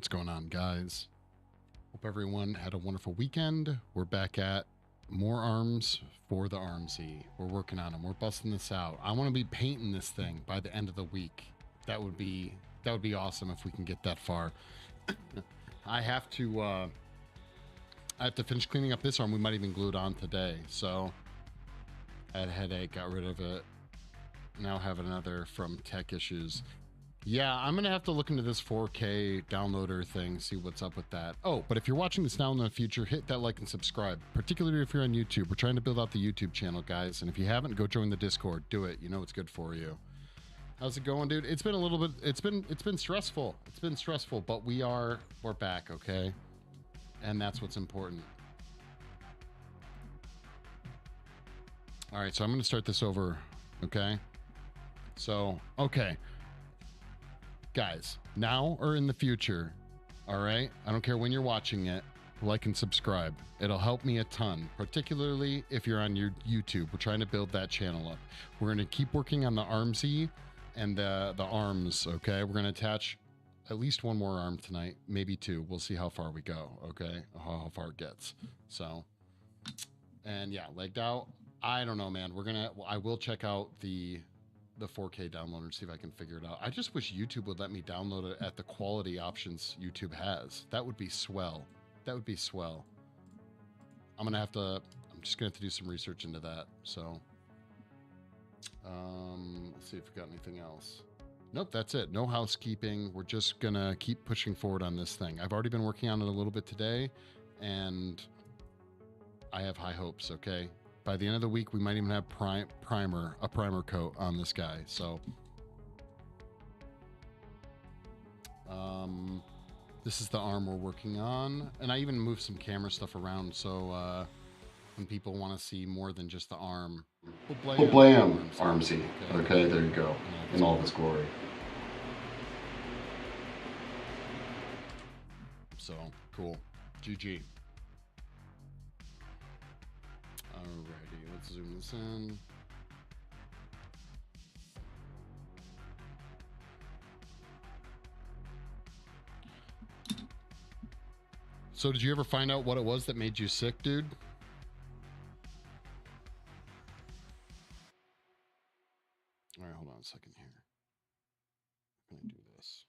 What's going on, guys? Hope everyone had a wonderful weekend. We're back at more arms for the Armsy. We're working on them. We're busting this out. I want to be painting this thing by the end of the week. That would be awesome if we can get that far. I have to finish cleaning up this arm. We might even glue it on today. So I had a headache, got rid of it. Now have another from tech issues. Yeah, I'm going to have to look into this 4K downloader thing, see what's up with that. Oh, but if you're watching this now in the future, hit that like and subscribe, particularly if you're on YouTube. We're trying to build out the YouTube channel, guys. And if you haven't, go join the Discord. Do it. You know it's good for you. How's it going, dude? It's been a little bit, it's been stressful. It's been stressful, but we're back, okay? And that's what's important. All right, so I'm going to start this over, okay? So, okay. Guys, now or in the future, all right? I don't care when you're watching it, like and subscribe. It'll help me a ton, particularly if you're on your YouTube. We're trying to build that channel up. We're going to keep working on the Armsy and the arms, okay? We're going to attach at least one more arm tonight, maybe two. We'll see how far we go, okay? How far it gets. So, and yeah, legged out. I don't know, man. I will check out the 4K downloader and see if I can figure it out. I just wish YouTube would let me download it at the quality options YouTube has. That would be swell. That would be swell. I'm just gonna have to do some research into that. So, let's see if we got anything else. Nope, that's it. No housekeeping. We're just gonna keep pushing forward on this thing. I've already been working on it a little bit today, and I have high hopes, okay? By the end of the week, we might even have a primer coat on this guy. So, this is the arm we're working on. And I even moved some camera stuff around. So, when people want to see more than just the arm, we'll blam Armsy. Okay, there you go. In all of its glory. So, cool. GG. Alrighty, let's zoom this in. So did you ever find out what it was that made you sick, dude? All right, hold on a second here. I'm gonna do this.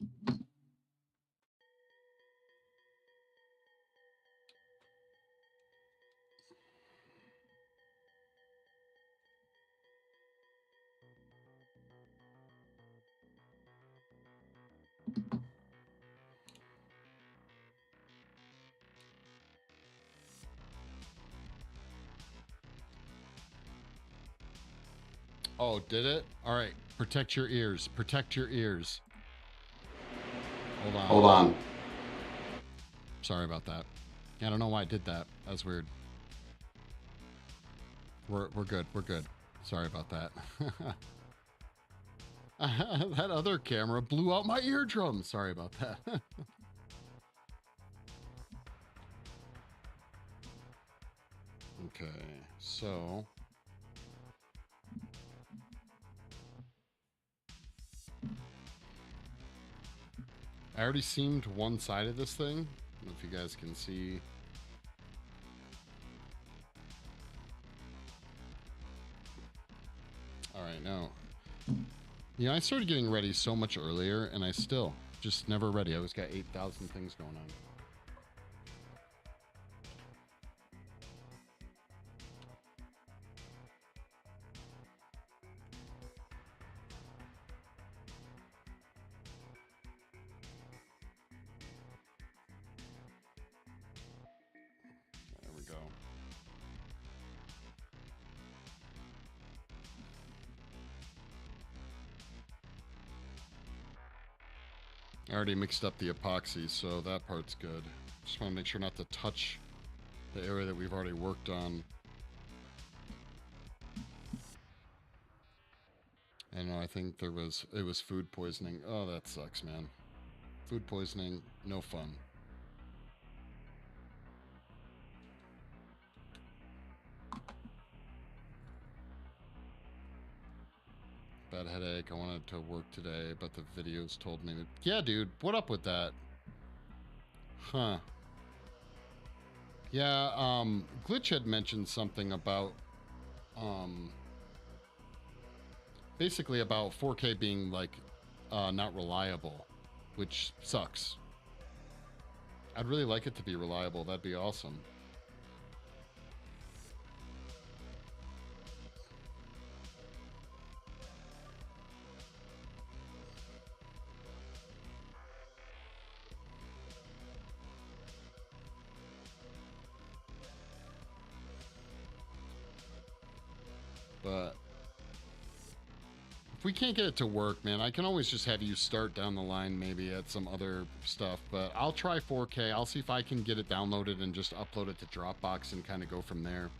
Oh, did it? All right. Protect your ears. Protect your ears. Hold on. Hold on. Sorry about that. I don't know why I did that. That was weird. We're good. We're good. Sorry about that. That other camera blew out my eardrum. Sorry about that. Okay, so I already seamed one side of this thing. I don't know if you guys can see. All right, now, you know, I started getting ready so much earlier, and I still just never ready. I always got 8,000 things going on. I already mixed up the epoxy, so that part's good. Just want to make sure not to touch the area that we've already worked on. I know, I think it was food poisoning. Oh, that sucks, man. Food poisoning, no fun. Bad headache. I wanted to work today, but the videos told me that. Yeah, dude, what up with that? Huh. Yeah, Glitch had mentioned something about, um, basically about 4K being, like, not reliable, which sucks. I'd really like it to be reliable. That'd be awesome. But if we can't get it to work, man, I can always just have you start down the line maybe at some other stuff. But I'll try 4K. I'll see if I can get it downloaded and just upload it to Dropbox and kind of go from there.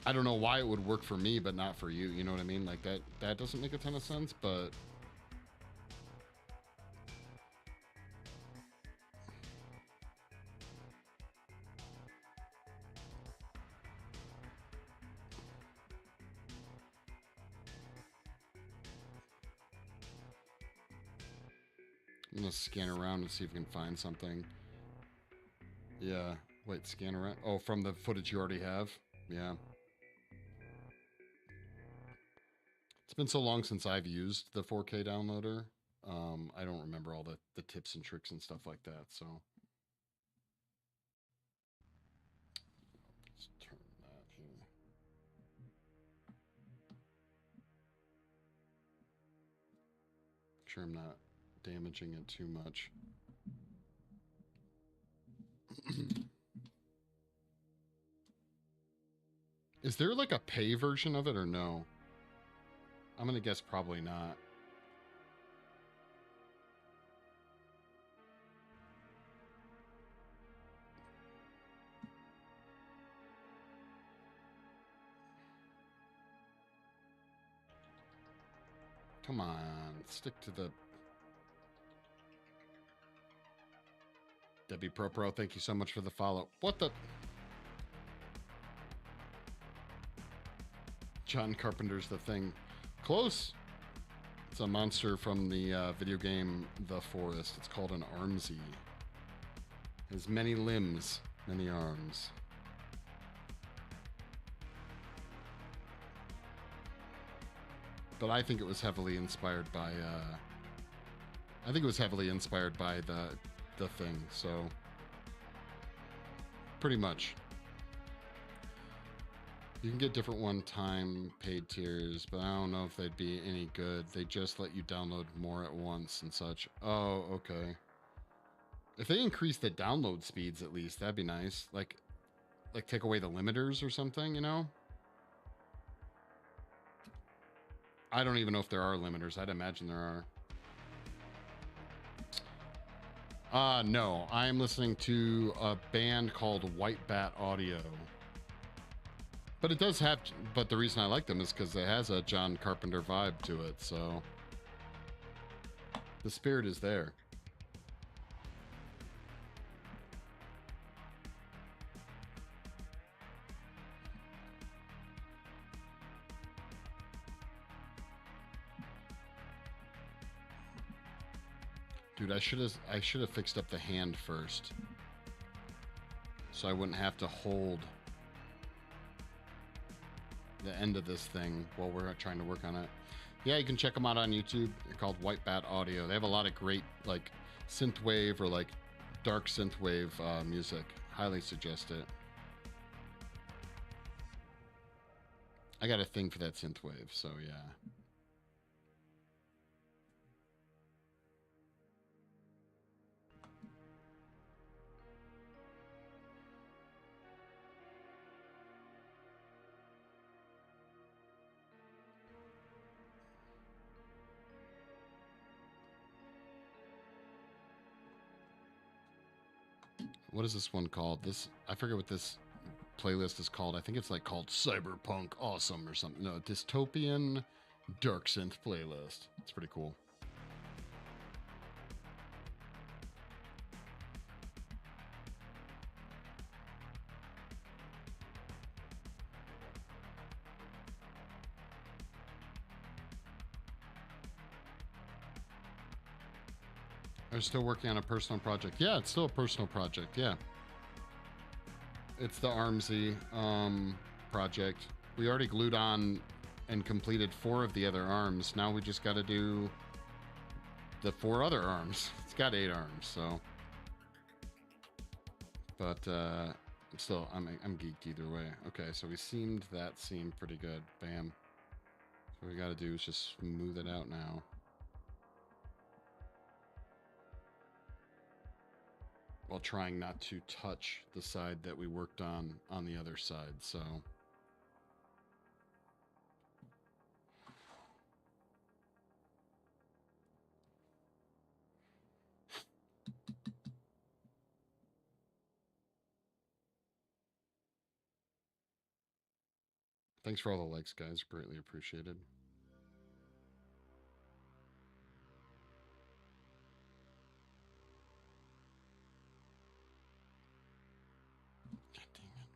I don't know why it would work for me, but not for you. You know what I mean? Like that doesn't make a ton of sense, but I'm gonna scan around and see if we can find something. Yeah. Wait, scan around. Oh, from the footage you already have? Yeah. It's been so long since I've used the 4K downloader. I don't remember all the tips and tricks and stuff like that, so. Let's turn that here. Make sure I'm not damaging it too much. Is there like a pay version of it or no? I'm gonna guess probably not. Come on, stick to the... Debbie Pro, thank you so much for the follow. What the... John Carpenter's The Thing. Close. It's a monster from the video game The Forest. It's called an Armsy. It has many limbs, many arms. But I think it was heavily inspired by the Thing, so pretty much. You can get different one-time paid tiers, but I don't know if they'd be any good. They just let you download more at once and such. Oh, okay. If they increase the download speeds at least, that'd be nice. Like take away the limiters or something, you know? I don't even know if there are limiters. I'd imagine there are. No, I'm listening to a band called White Bat Audio. But it does have, but the reason I like them is because it has a John Carpenter vibe to it, so the spirit is there. Dude, I should have fixed up the hand first, so I wouldn't have to hold the end of this thing while we're trying to work on it. Yeah, you can check them out on YouTube. They're called White Bat Audio. They have a lot of great like synthwave or like dark synthwave music. Highly suggest it. I got a thing for that synthwave, so yeah. What is this one called? I forget what this playlist is called. I think it's like called Cyberpunk Awesome or something. No, Dystopian Dark Synth Playlist. It's pretty cool. I'm still working on a personal project. Yeah, it's still a personal project. Yeah. It's the Armsy project. We already glued on and completed 4 of the other arms. Now we just got to do the 4 other arms. It's got 8 arms, so. But still, I'm geeked either way. Okay, so that seemed pretty good. Bam. So what we got to do is just smooth it out now. While trying not to touch the side that we worked on the other side, so. Thanks for all the likes, guys. Greatly appreciated. God dang it.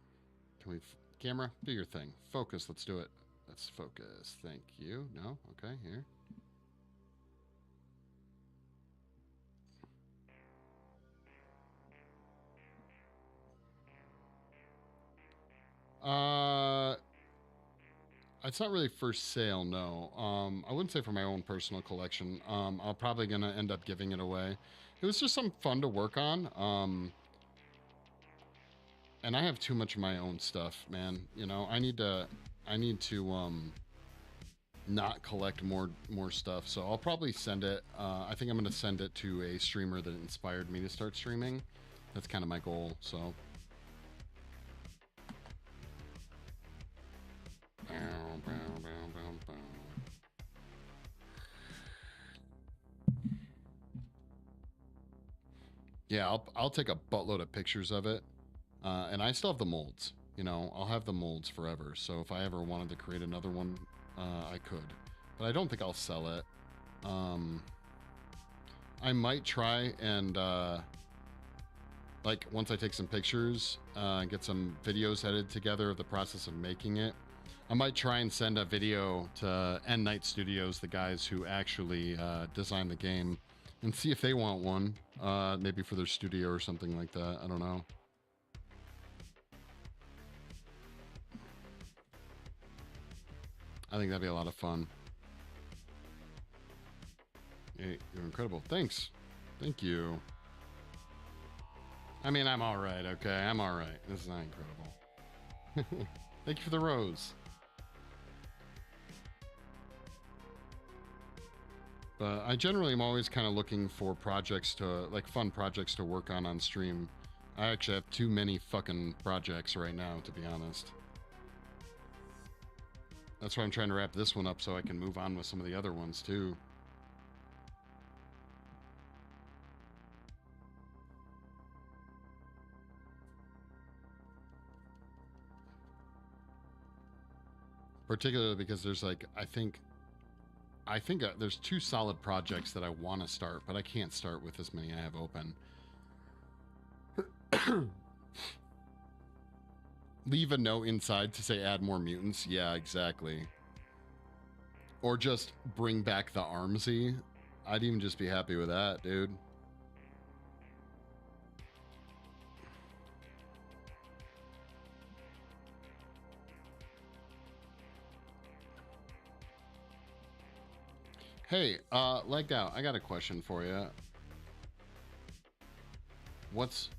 Can we... Camera, do your thing. Focus, let's do it. Let's focus. Thank you. No? Okay, here. It's not really for sale, no. I wouldn't say for my own personal collection. I'm probably gonna end up giving it away. It was just some fun to work on. And I have too much of my own stuff, man. You know, I need to not collect more stuff. So I'll probably send it. I think I'm gonna send it to a streamer that inspired me to start streaming. That's kind of my goal. So. Yeah, I'll take a buttload of pictures of it, and I still have the molds. You know, I'll have the molds forever. So if I ever wanted to create another one, I could, but I don't think I'll sell it. I might try and like once I take some pictures, get some videos edited together of the process of making it. I might try and send a video to End Night Studios, the guys who actually designed the game, and see if they want one, maybe for their studio or something like that. I don't know. I think that'd be a lot of fun. Hey, you're incredible. Thanks. Thank you. I mean, I'm all right, okay? I'm all right. This is not incredible. Thank you for the rose. But I generally am always kind of looking for projects to, like, fun projects to work on stream. I actually have too many fucking projects right now, to be honest. That's why I'm trying to wrap this one up so I can move on with some of the other ones, too. Particularly because there's, like, I think there's 2 solid projects that I want to start, but I can't start with as many I have open. Leave a note inside to say add more mutants. Yeah, exactly. Or just bring back the Armsy. I'd even just be happy with that, dude. Hey, Legged Out, I got a question for you. What's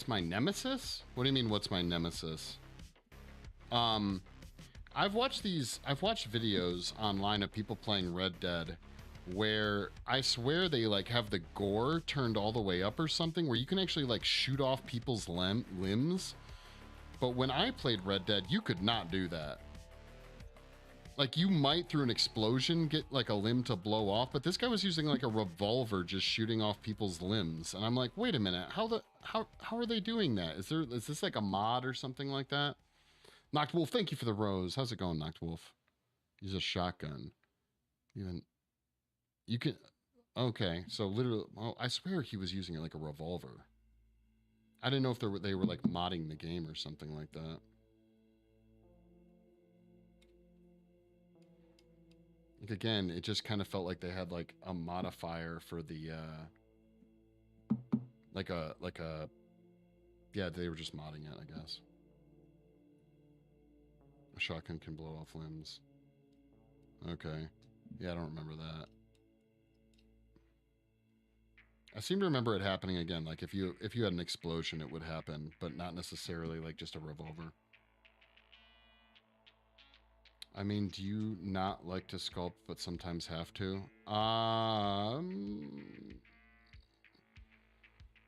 my nemesis? What do you mean, what's my nemesis? I've watched videos online of people playing Red Dead where I swear they like have the gore turned all the way up or something, where you can actually like shoot off people's limbs. But when I played Red Dead, you could not do that. Like, you might, through an explosion, get, like, a limb to blow off, but this guy was using, like, a revolver just shooting off people's limbs. And I'm like, wait a minute, how are they doing that? Is this, like, a mod or something like that? Knocked Wolf, thank you for the rose. How's it going, Knocked Wolf? Use a shotgun. You can... Okay, so literally... Oh, I swear he was using, like, a revolver. I didn't know if they were, like, modding the game or something like that. Like, again, it just kind of felt like they had like a modifier for the Like a, yeah, they were just modding it, I guess. A shotgun can blow off limbs. Okay. Yeah, I don't remember that. I seem to remember it happening again. Like if you had an explosion, it would happen, but not necessarily like just a revolver. I mean, do you not like to sculpt, but sometimes have to?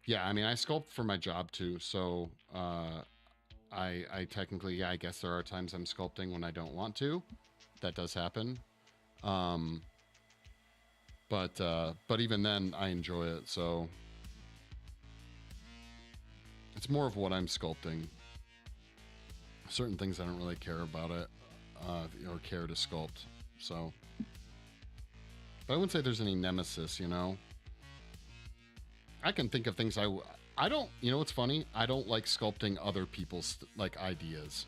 Yeah, I mean, I sculpt for my job too, so I technically, yeah, I guess there are times I'm sculpting when I don't want to. That does happen. But even then, I enjoy it. So it's more of what I'm sculpting. Certain things I don't really care about it or care to sculpt. So, but I wouldn't say there's any nemesis. You know, I can think of things I don't. You know what's funny? I don't like sculpting other people's like ideas.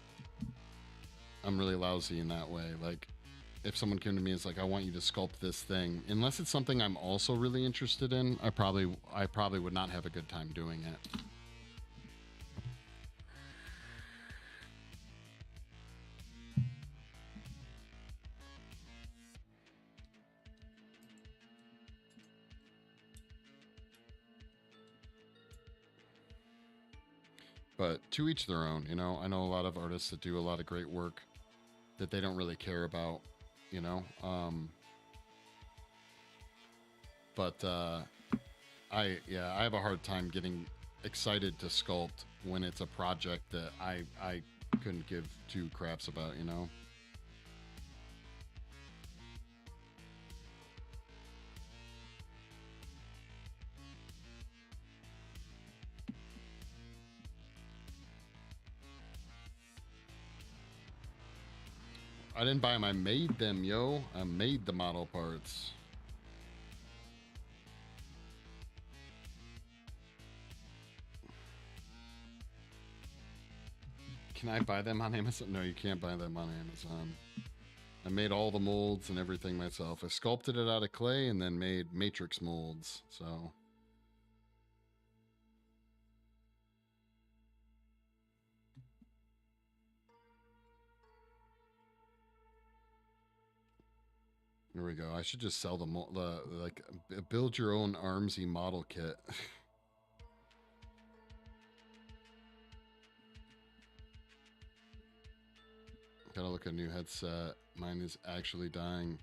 I'm really lousy in that way. Like, if someone came to me and is like, I want you to sculpt this thing, unless it's something I'm also really interested in, I probably would not have a good time doing it. But to each their own, you know. I know a lot of artists that do a lot of great work that they don't really care about, you know. But I have a hard time getting excited to sculpt when it's a project that I couldn't give two craps about, you know. I didn't buy them, I made them, yo. I made the model parts. Can I buy them on Amazon? No, you can't buy them on Amazon. I made all the molds and everything myself. I sculpted it out of clay and then made matrix molds, so. Here we go. I should just sell the like build your own Armsy model kit. Gotta look at a new headset. Mine is actually dying.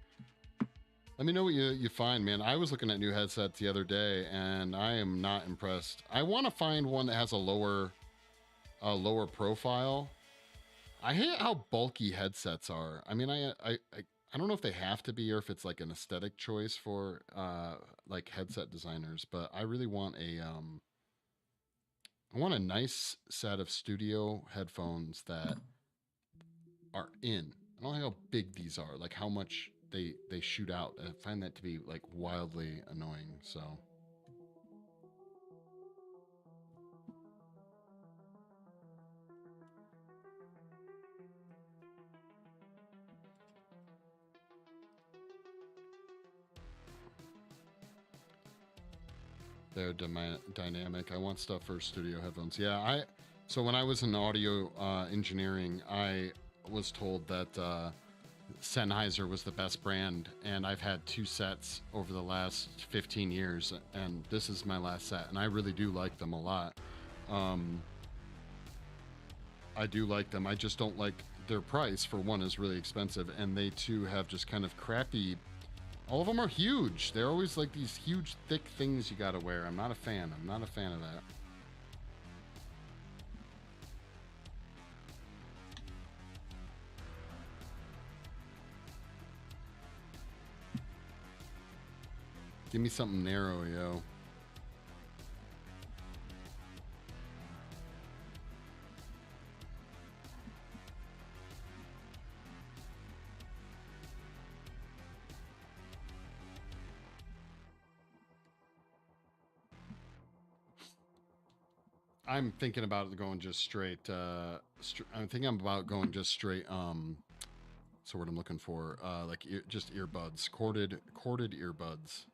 Let me know what you find, man. I was looking at new headsets the other day, and I am not impressed. I want to find one that has a lower profile. I hate how bulky headsets are. I mean, I don't know if they have to be or if it's like an aesthetic choice for like headset designers, but I really want I want a nice set of studio headphones that are in. I don't know how big these are, like how much they shoot out. I find that to be like wildly annoying. So they're dynamic. I want stuff for studio headphones. Yeah, so when I was in audio engineering, I was told that Sennheiser was the best brand, and I've had 2 sets over the last 15 years, and this is my last set, and I really do like them a lot. I do like them. I just don't like their price. For one, is really expensive, and they too have just kind of crappy. All of them are huge. They're always like these huge, thick things you gotta wear. I'm not a fan. I'm not a fan of that. Give me something narrow, yo. I'm thinking about going just straight. I'm thinking about going just straight. So what I'm looking for, like just earbuds, corded earbuds.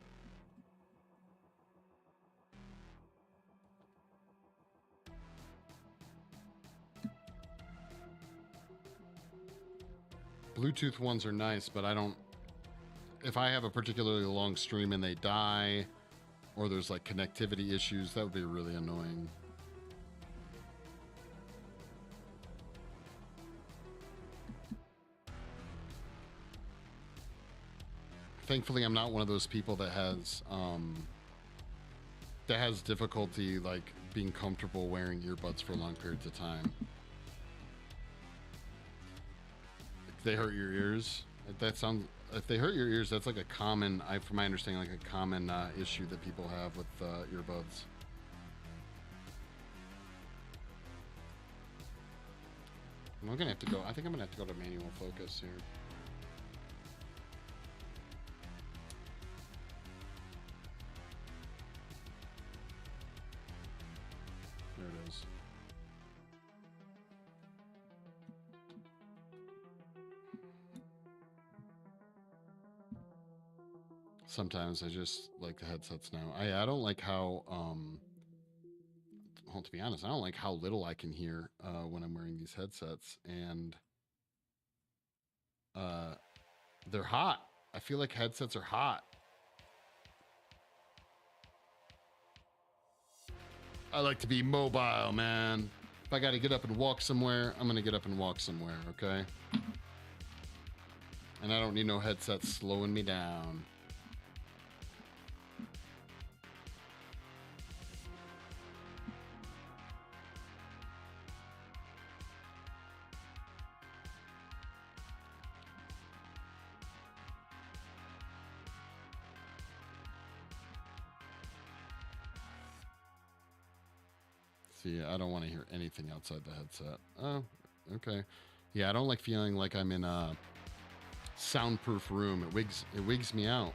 Bluetooth ones are nice, but I don't... If I have a particularly long stream and they die, or there's like connectivity issues, that would be really annoying. Thankfully, I'm not one of those people that has difficulty like being comfortable wearing earbuds for long periods of time. If they hurt your ears, that sounds... If they hurt your ears, that's like a common, from my understanding, like a common issue that people have with earbuds. I'm gonna have to go. I think I'm gonna have to go to manual focus here. There it is. Sometimes I just like the headsets now. I don't like how well, to be honest, I don't like how little I can hear when I'm wearing these headsets, and they're hot. I feel like headsets are hot. I like to be mobile, man. If I got to get up and walk somewhere, I'm going to get up and walk somewhere, okay? And I don't need no headsets slowing me down. See, I don't want to hear anything outside the headset. Oh, okay. Yeah, I don't like feeling like I'm in a soundproof room. It wigs me out.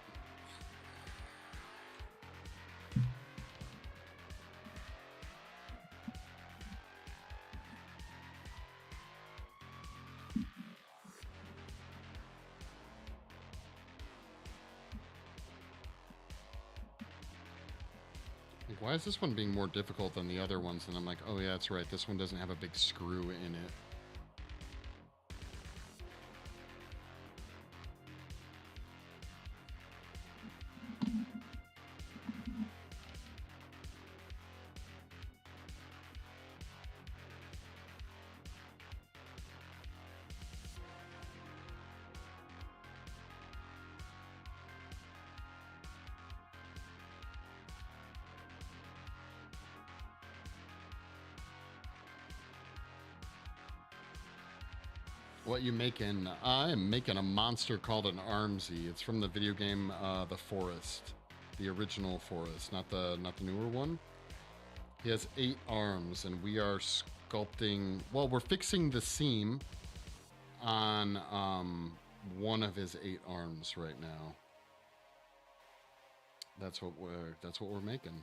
Why is this one being more difficult than the other ones? And I'm like, oh yeah, that's right. This one doesn't have a big screw in it. What you making? I'm making a monster called an Armsy. It's from the video game The Forest, the original Forest, not the newer one. He has 8 arms, and we are sculpting. Well, we're fixing the seam on one of his 8 arms right now. That's what we're making.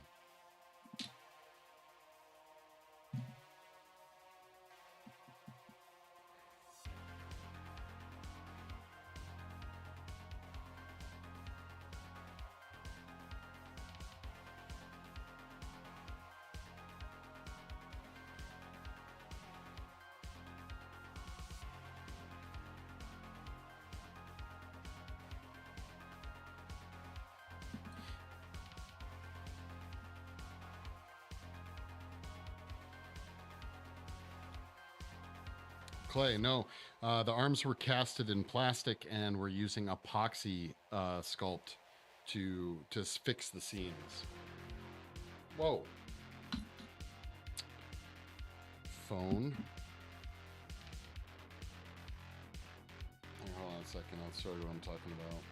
Clay, no. The arms were casted in plastic, and we're using epoxy sculpt to fix the seams. Whoa. Phone. Hey, hold on a second. I'll show you what I'm talking about.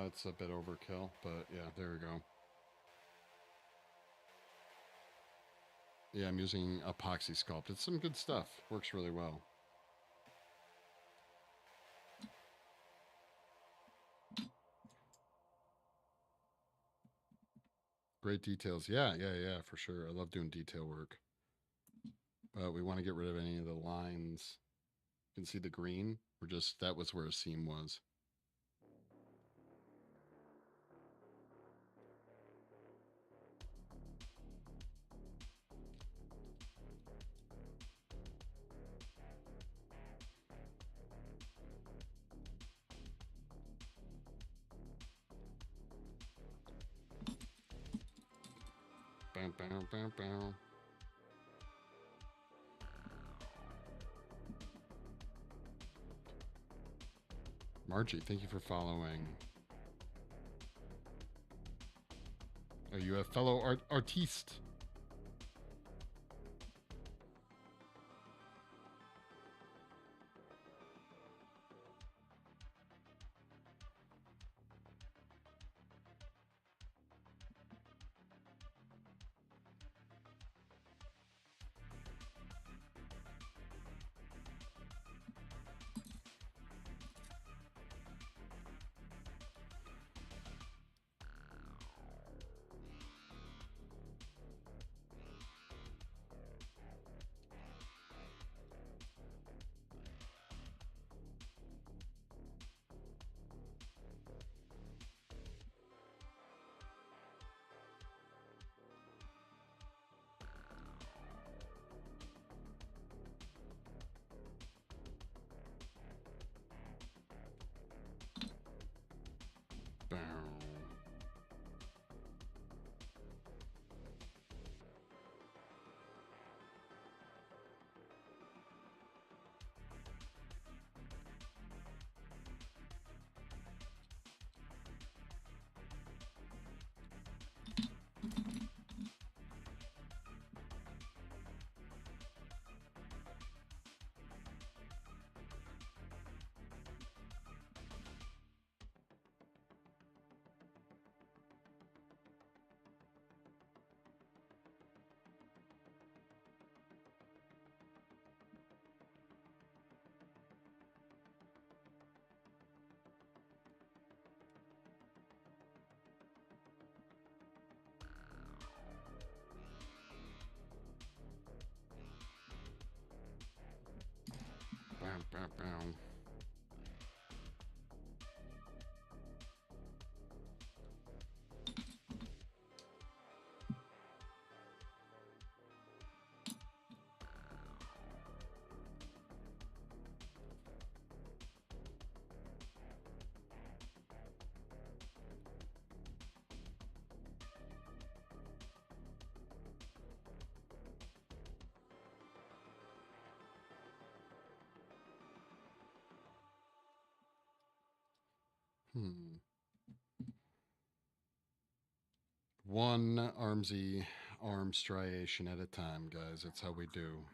It's a bit overkill, but yeah, there we go. Yeah, I'm using epoxy sculpt. It's some good stuff. Works really well. Great details. Yeah, for sure. I love doing detail work. but we want to get rid of any of the lines. You can see the green. That was where a seam was. Bam, bam, bam, bam. Margie, thank you for following. Are you a fellow artiste? Bam, bam, bam. One Armsy arm striation at a time, guys. That's how we do.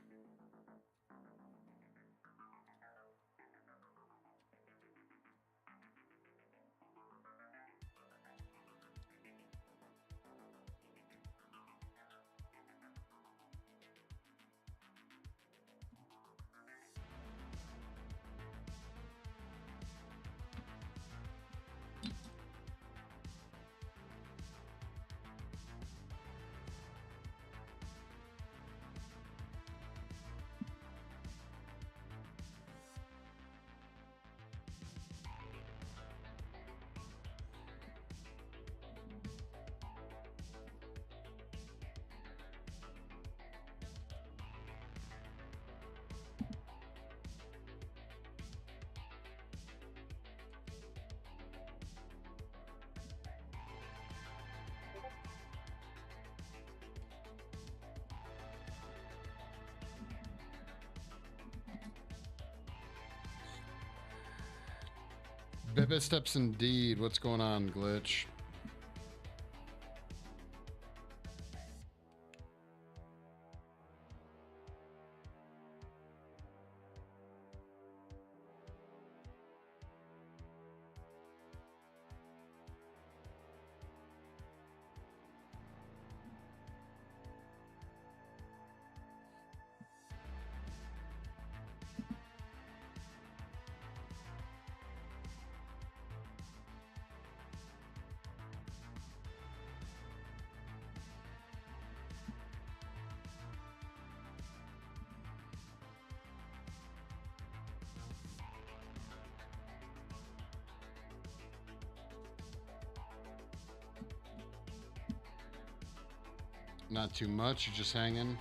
Bebe steps indeed. What's going on, Glitch? Not too much, you're just hanging.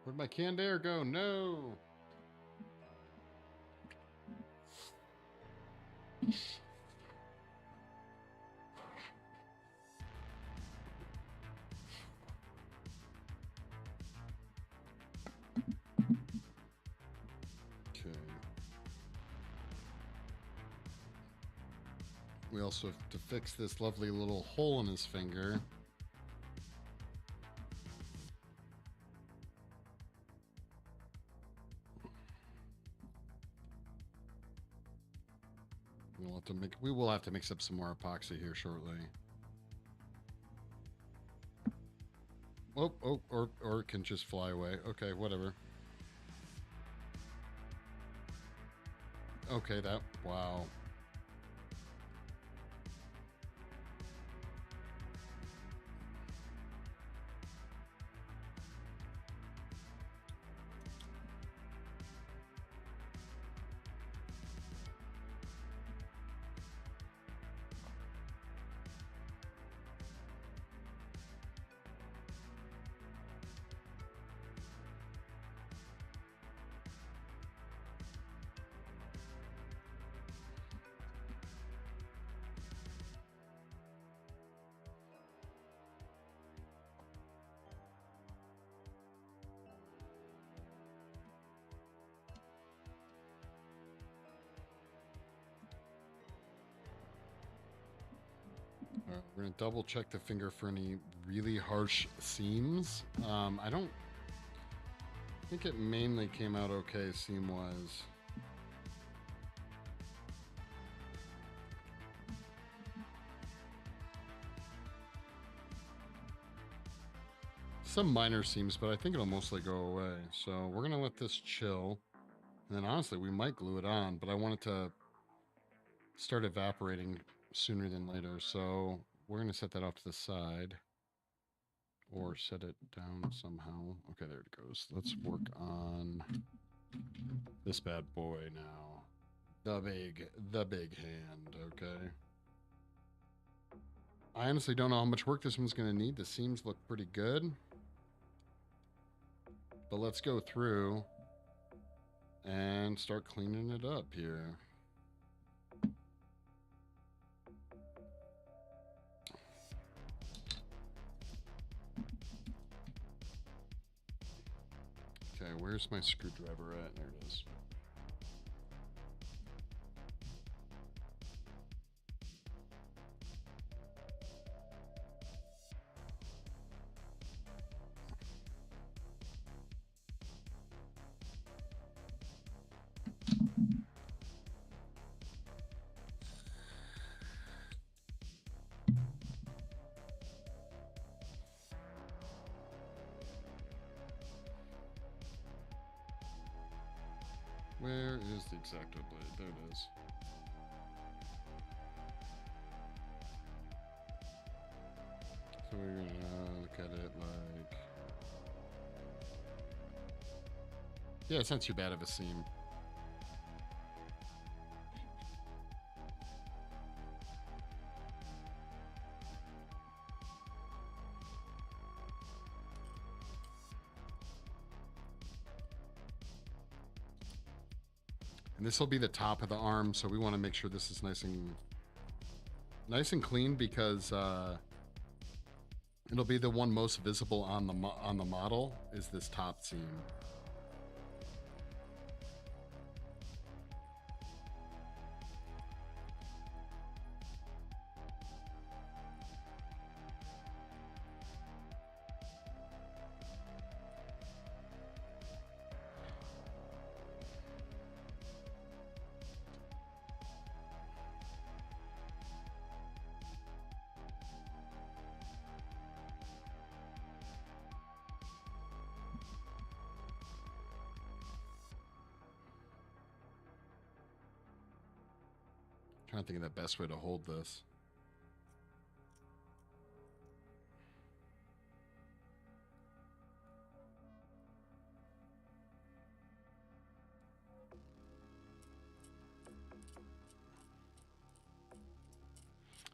Where'd my canned air go? No! Okay. We also have to fix this lovely little hole in his finger. We will have to mix up some more epoxy here shortly. Oh, or it can just fly away. Okay, whatever. Okay, wow. We're going to double check the finger for any really harsh seams. I don't think it mainly came out okay seam-wise. Some minor seams, but I think it'll mostly go away. So we're going to let this chill. And then honestly, we might glue it on, but I want it to start evaporating sooner than later. So we're going to set that off to the side or set it down somehow. Okay, there it goes. Let's work on this bad boy now. The big hand, okay. I honestly don't know how much work this one's going to need. The seams look pretty good. But let's go through and start cleaning it up here. Okay, where's my screwdriver at? There it is. Where is the X-Acto blade? There it is. So we're gonna look at it like... Yeah, it's not too bad of a seam. And this will be the top of the arm, so we want to make sure this is nice and clean because it'll be the one most visible on the model is this top seam. Trying to think of the best way to hold this.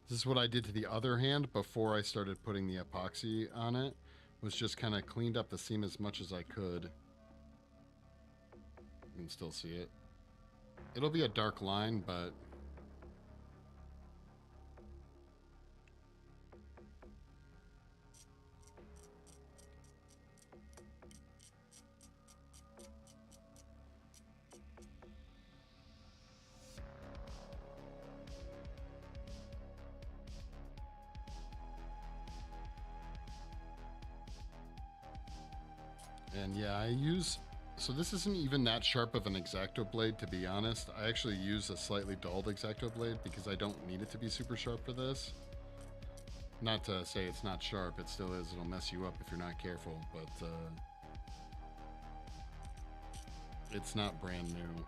This is what I did to the other hand before I started putting the epoxy on it. Was just kind of cleaned up the seam as much as I could. You can still see it. It'll be a dark line, but... And yeah, I use... So this isn't even that sharp of an X-Acto blade, to be honest. I actually use a slightly dulled X-Acto blade because I don't need it to be super sharp for this. Not to say it's not sharp, it still is. It'll mess you up if you're not careful, but it's not brand new.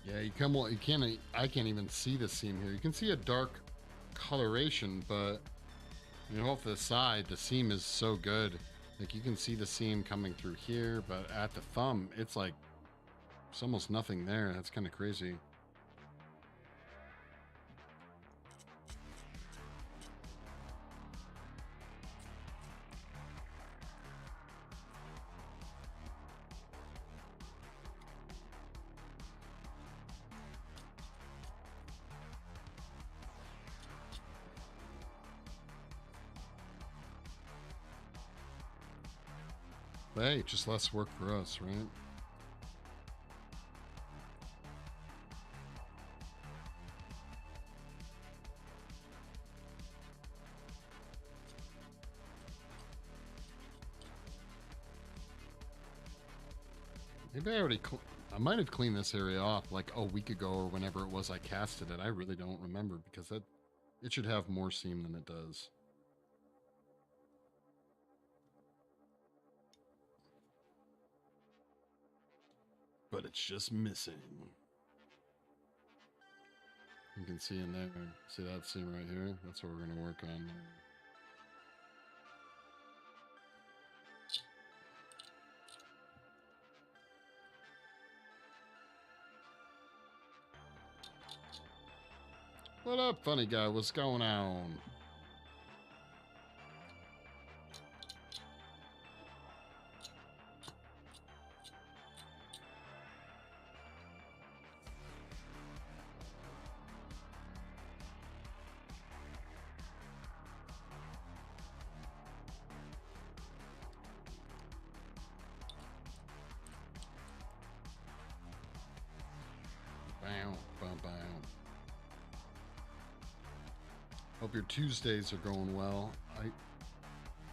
Yeah, you can't, I can't even see the seam here. You can see a dark coloration, but you know, off the side, the seam is so good. Like you can see the seam coming through here, but at the thumb, it's like, it's almost nothing there. That's kind of crazy. But hey, just less work for us, right? Maybe I might have cleaned this area off like a week ago or whenever it was I casted it. I really don't remember because it should have more seam than it does. But it's just missing. You can see in there, see that seam right here? That's what we're going to work on. What up, funny guy? What's going on? Hope your Tuesdays are going well.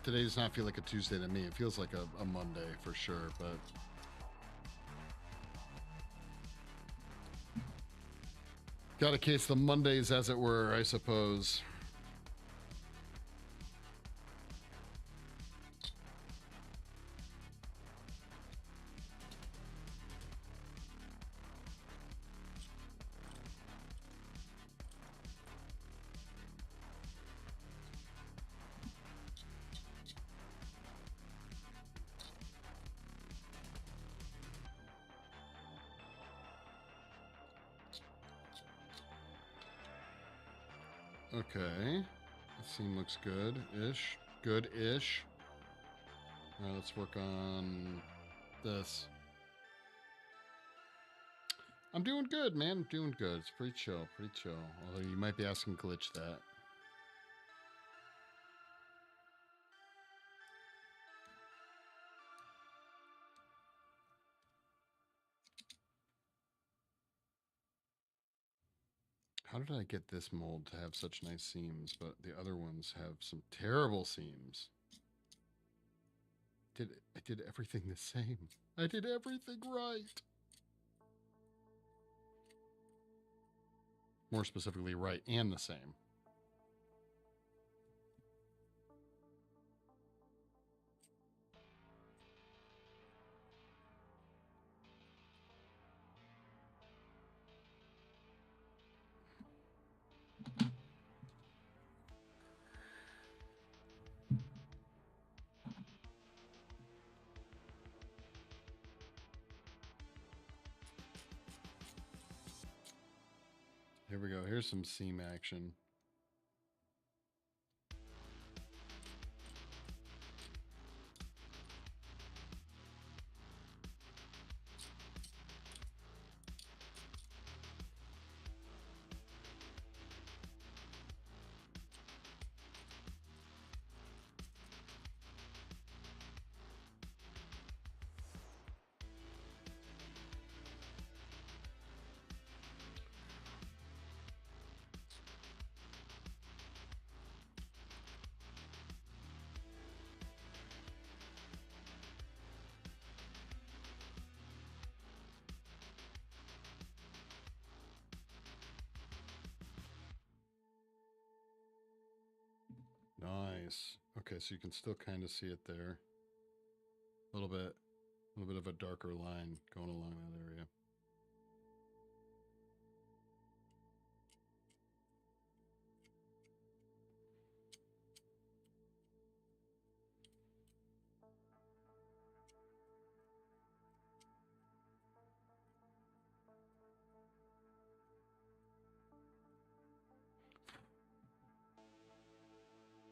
Today does not feel like a Tuesday to me. It feels like a Monday for sure, but got a case the Mondays, as it were, I suppose. Okay. The seam looks good-ish. Good-ish. All right, let's work on this. I'm doing good, man. I'm doing good. It's pretty chill, pretty chill. Although you might be asking glitch that. How did I get this mold to have such nice seams, but the other ones have some terrible seams? I did everything the same. I did everything right. More specifically, right and the same. Here we go. Here's some seam action. Nice. Okay, so you can still kind of see it there. A little bit of a darker line going along that area.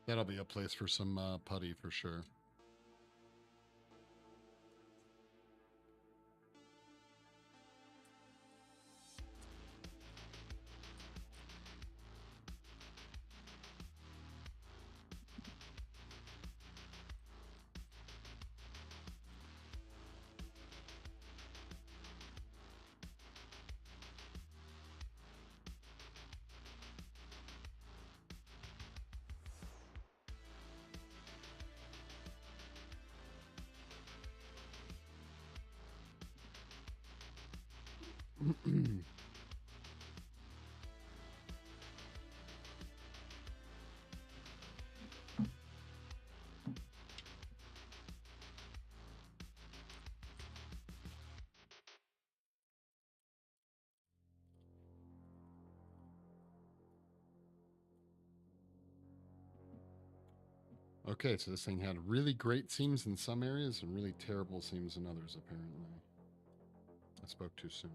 That'll be a place for some putty for sure. Okay, so this thing had really great seams in some areas and really terrible seams in others, apparently. I spoke too soon.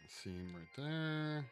Seam right there.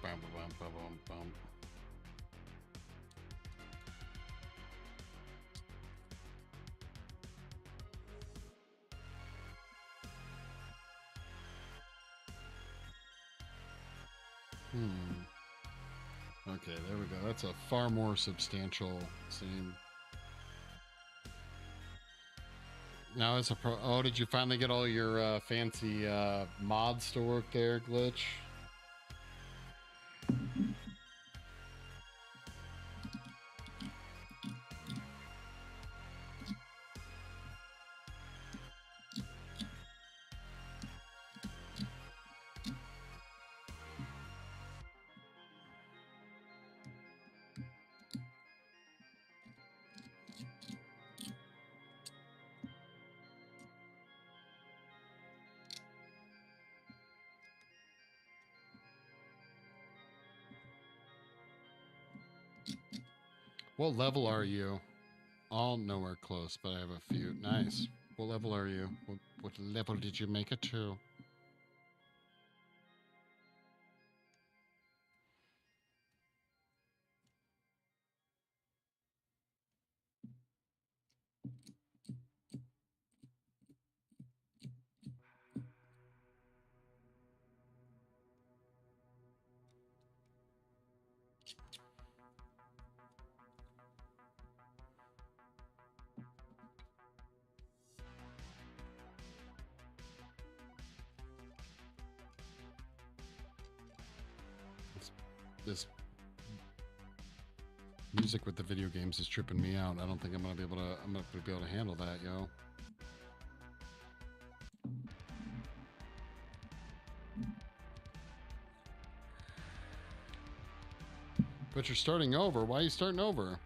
Bum, bum, bum, bum, bum. Okay, there we go. That's a far more substantial seam. Now as a pro, oh, did you finally get all your fancy mods to work there, Glitch? What level are you? All nowhere close, but I have a few. Nice. What level are you? What level did you make it to? This music with the video games is tripping me out. I don't think I'm gonna be able to handle that, yo. But you're starting over. Why are you starting over?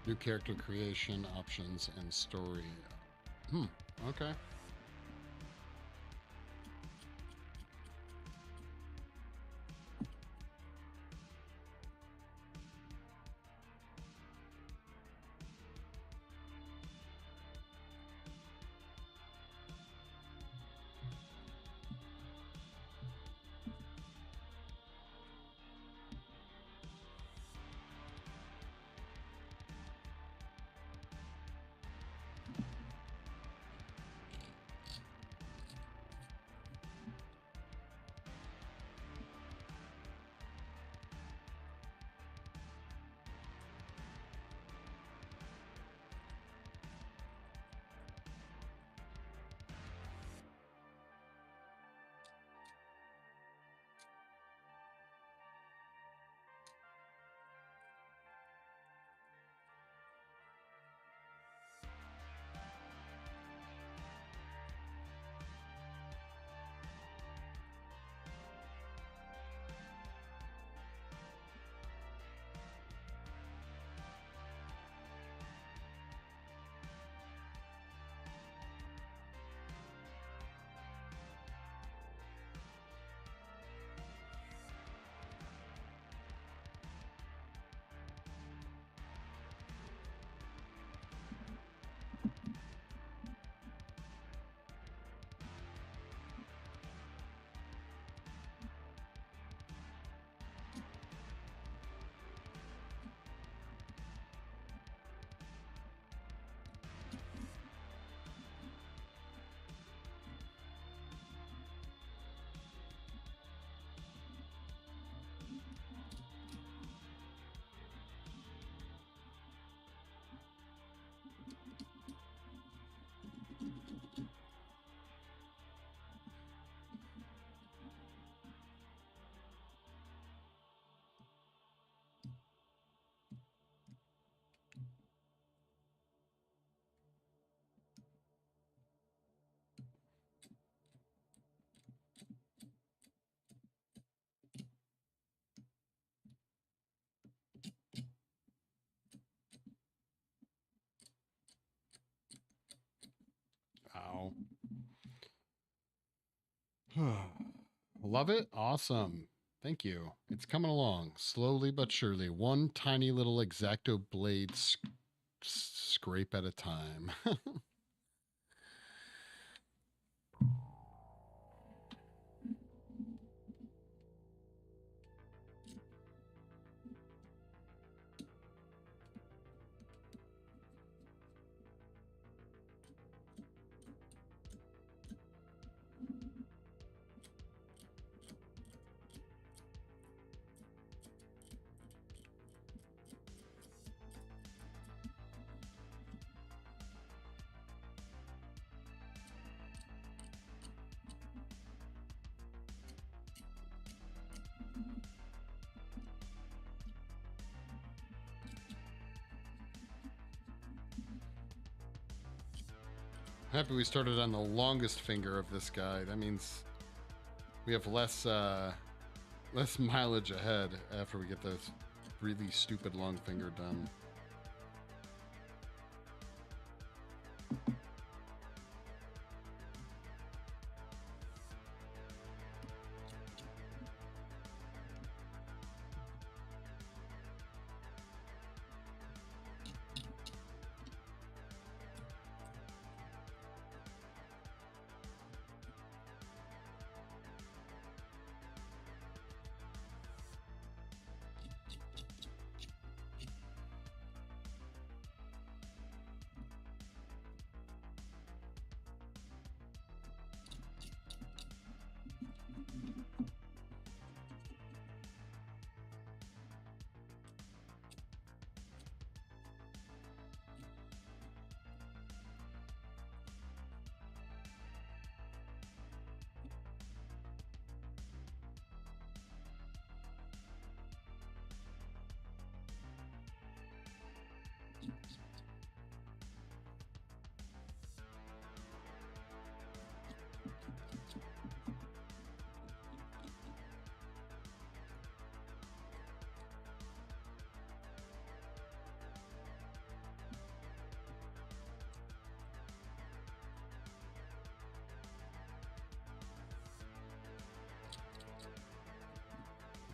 New character creation, options, and story. Okay. Love it. Awesome. Thank you. It's coming along slowly but surely. One tiny little X-Acto blade scrape at a time. Happy we started on the longest finger of this guy. That means we have less mileage ahead after we get this really stupid long finger done.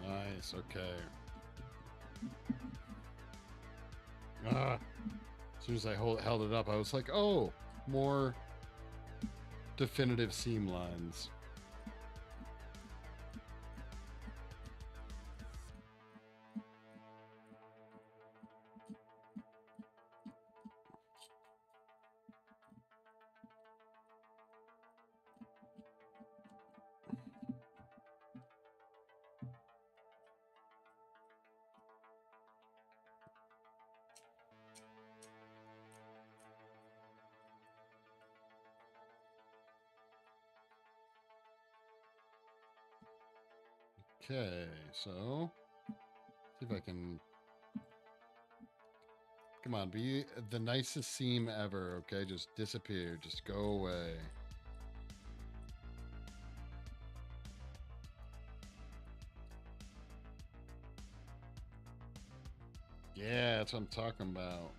Nice, okay. As soon as I held it up, I was like, oh, more definitive seam lines. Okay, so see if I can. Come on, be the nicest seam ever, okay? Just disappear, just go away. Yeah, that's what I'm talking about.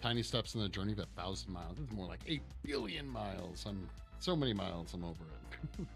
Tiny steps in the journey of 1,000 miles. It's more like 8 billion miles. I'm so many miles, I'm over it.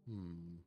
Hmm.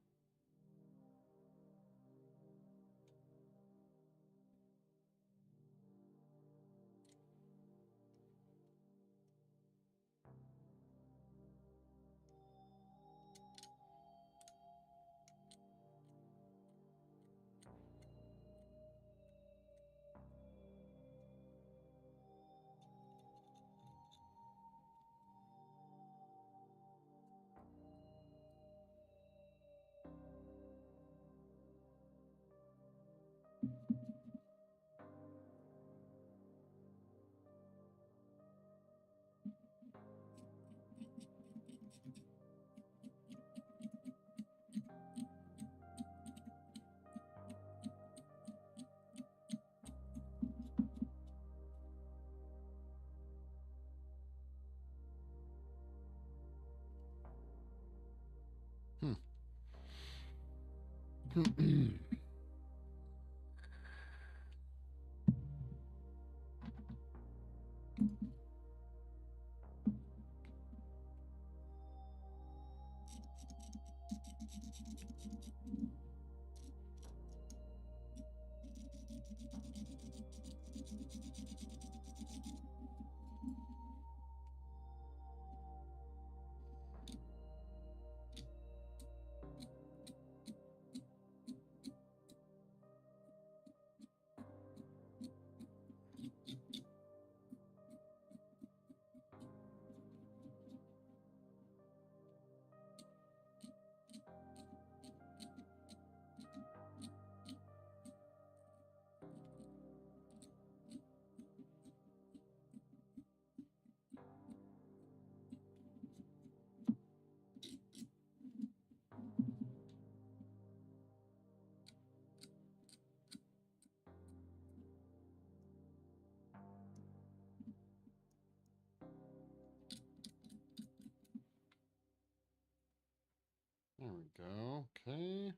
There we go. Okay.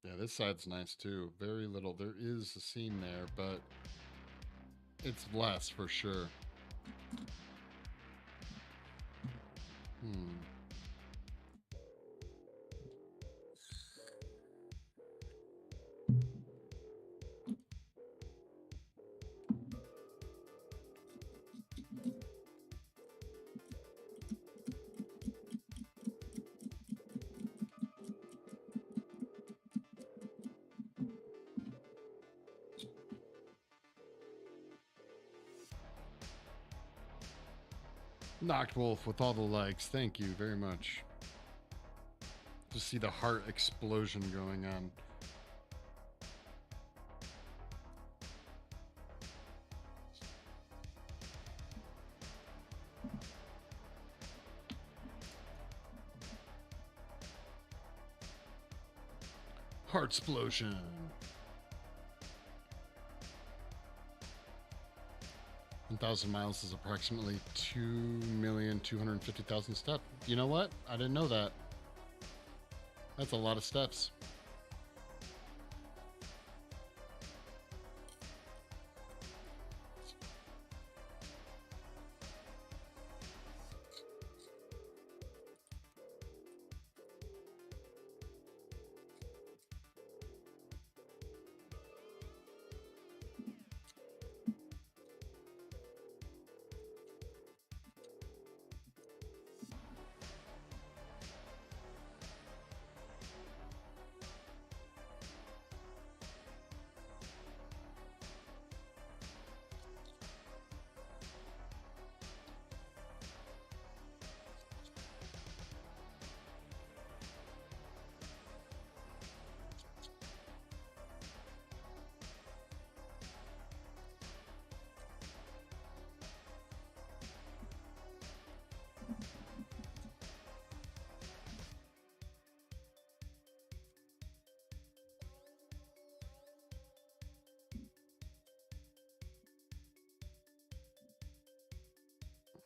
Yeah, this side's nice too. Very little. There is a seam there, but it's less for sure. Hmm. Knocked Wolf with all the likes. Thank you very much. Just see the heart explosion going on. Heart explosion. 1,000 miles is approximately 2,250,000 steps. You know what? I didn't know that. That's a lot of steps.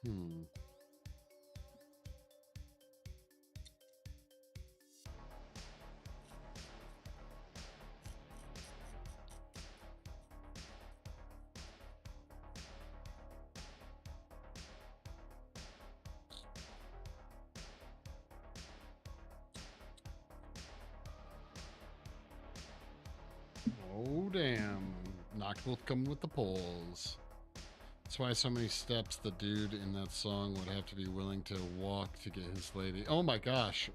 Hmm. Oh, damn. Knockbolt coming with the poles. That's why so many steps the dude in that song would have to be willing to walk to get his lady. Oh my gosh.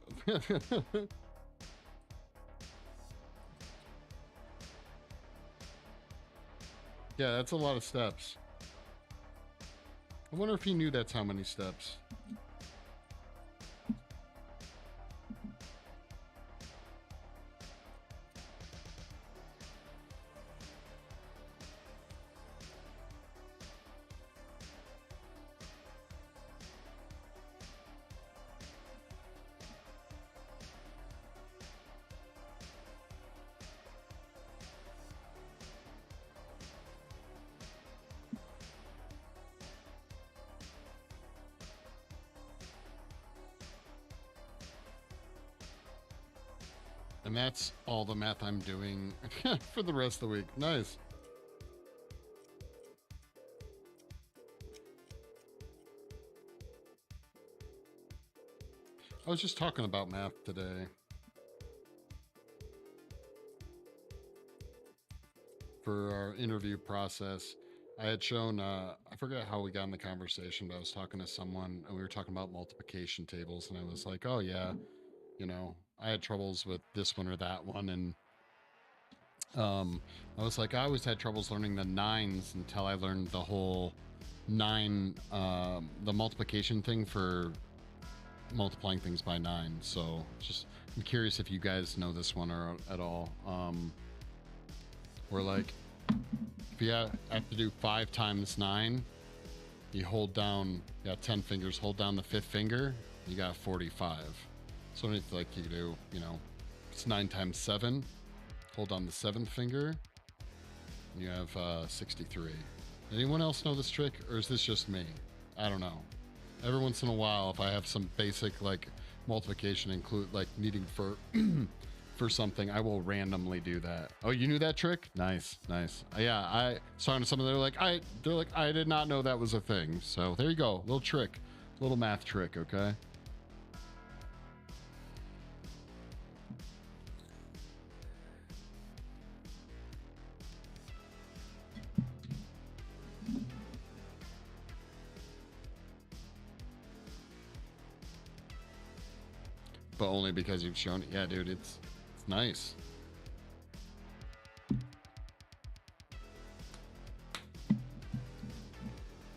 Yeah, that's a lot of steps. I wonder if he knew that's how many steps. And that's all the math I'm doing for the rest of the week. Nice. I was just talking about math today. For our interview process, I had shown, I forget how we got in the conversation, but I was talking to someone and we were talking about multiplication tables. And I was like, oh, yeah, you know, I had troubles with this one or that one. And I was like, I always had troubles learning the nines until I learned the whole nine, the multiplication thing for multiplying things by 9. So just, I'm curious if you guys know this one or at all. Where like, if you have to do 5 times 9, you hold down, you got 10 fingers, hold down the 5th finger, you got 45. So it's like you do, you know, it's 9 times 7, hold on the 7th finger, you have 63. Anyone else know this trick, or is this just me? I don't know. Every once in a while, if I have some basic like multiplication include like needing for for something, I will randomly do that. Oh, you knew that trick? Nice, nice. Yeah, I was talking to someone. They're like, I did not know that was a thing. So there you go, little trick, little math trick. Okay. But only because you've shown it. Yeah, dude, it's nice.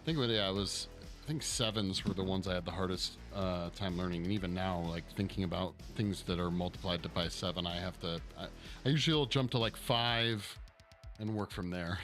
Think of it, yeah, I think 7s were the ones I had the hardest time learning. And even now, like thinking about things that are multiplied by 7, I usually will jump to like 5 and work from there.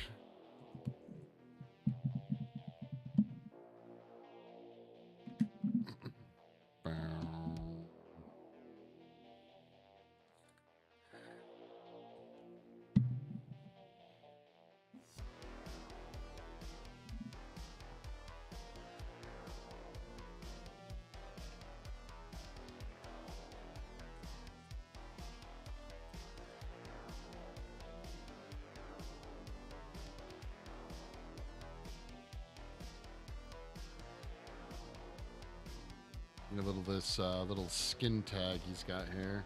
Little skin tag he's got here.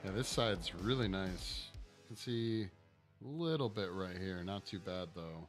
Yeah, this side's really nice. You can see a little bit right here. Not too bad though.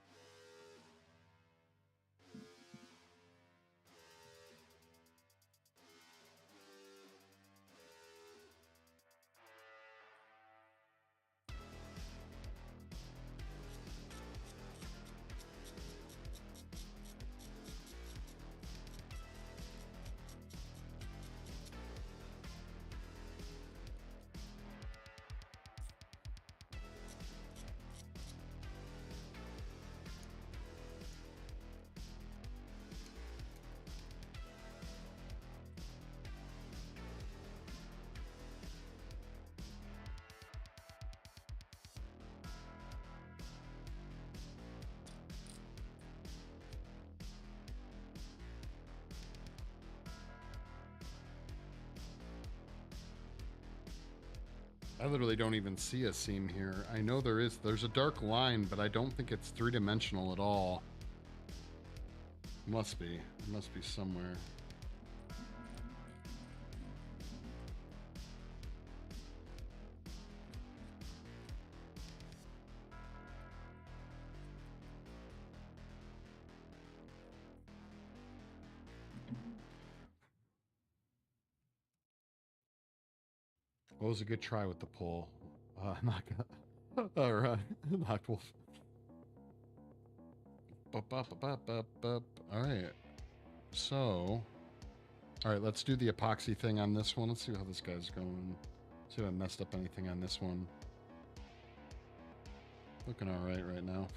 I literally don't even see a seam here. I know there's a dark line, but I don't think it's 3-dimensional at all. Must be. It must be somewhere. What was a good try with the pull? Not gonna. All right, knocked wolf. All right. So, all right, let's do the epoxy thing on this one. Let's see how this guy's going. See if I messed up anything on this one. Looking all right now.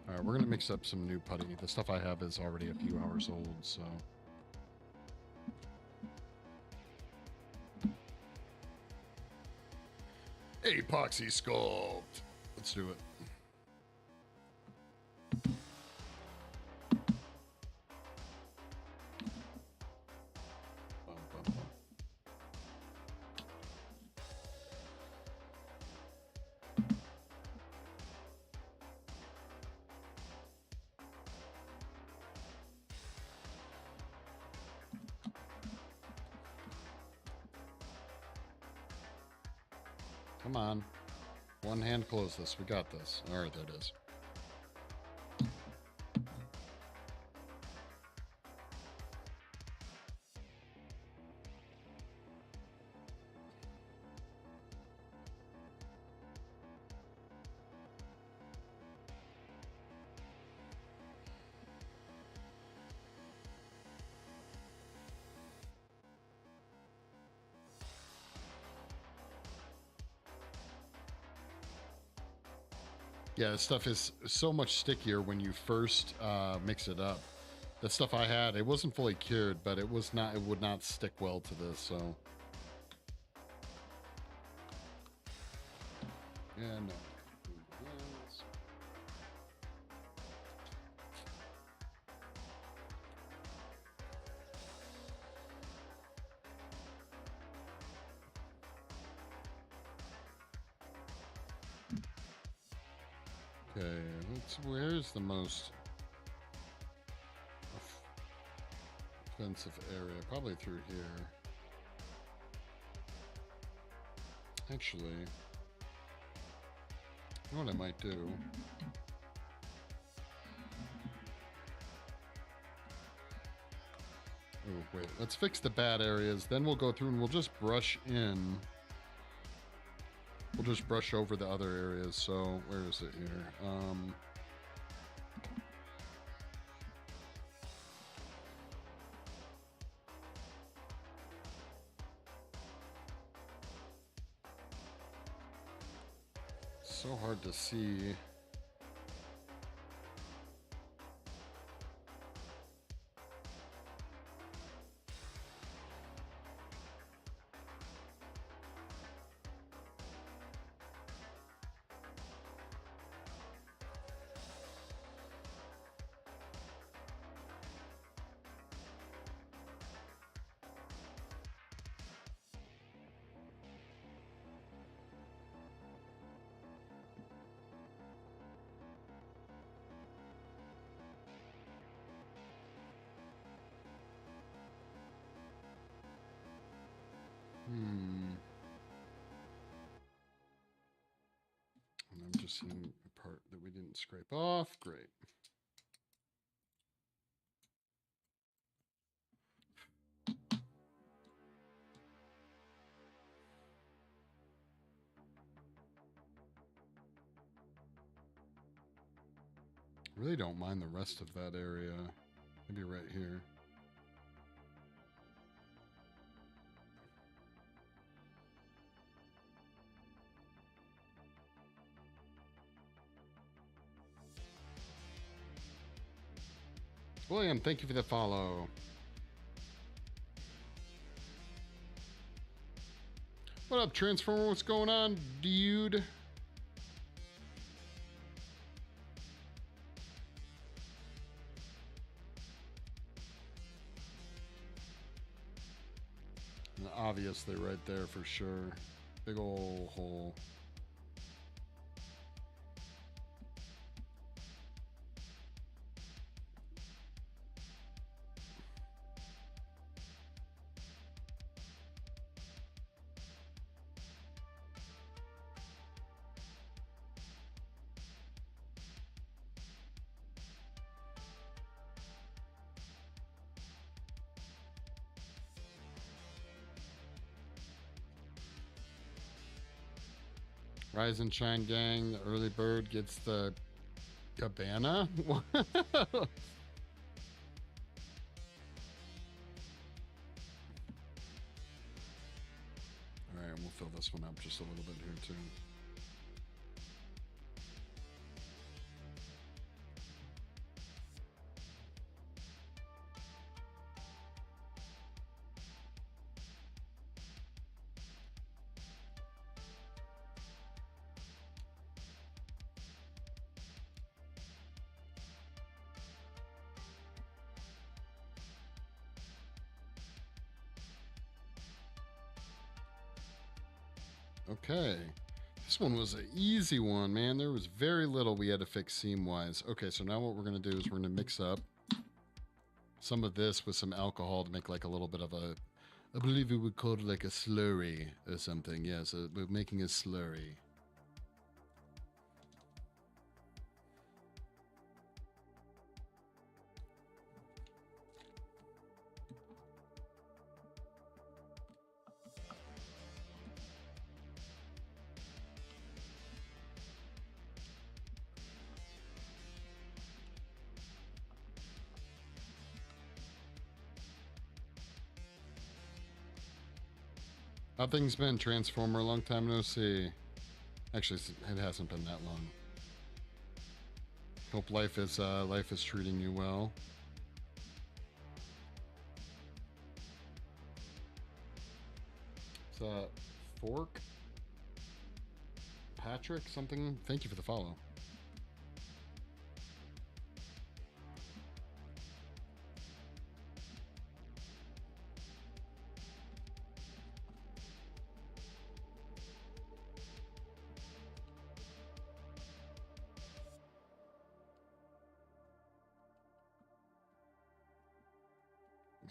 All right, we're gonna mix up some new putty. The stuff I have is already a few hours old, so. Epoxy sculpt. Let's do it. Come on. One hand close this. We got this. All right, there it is. Yeah, this stuff is so much stickier when you first mix it up. The stuff I had, it wasn't fully cured, but it would not stick well to this, so. Yeah, no. Okay, where's the most offensive area? Probably through here. Actually, you know what I might do? Oh, wait, let's fix the bad areas. Then we'll go through and we'll just brush in. We'll just brush over the other areas. So where is it here? So hard to see. And I'm just seeing a part that we didn't scrape off. Great. Really don't mind the rest of that area. Maybe right here. William, thank you for the follow. What up, Transformer? What's going on, dude? And obviously right there for sure. Big ol' hole. Rise and Shine Gang, the early bird gets the cabana? Alright, we'll fill this one up just a little bit here too. Okay, this one was an easy one, man. There was very little we had to fix seam-wise. Okay, so now what we're going to do is we're going to mix up some of this with some alcohol to make like a little bit of I believe we would call it like a slurry or something. Yeah, so we're making a slurry. How things been, Transformer? Long time no see. Actually, it hasn't been that long. Hope life is treating you well. It's Fork Patrick something. Thank you for the follow.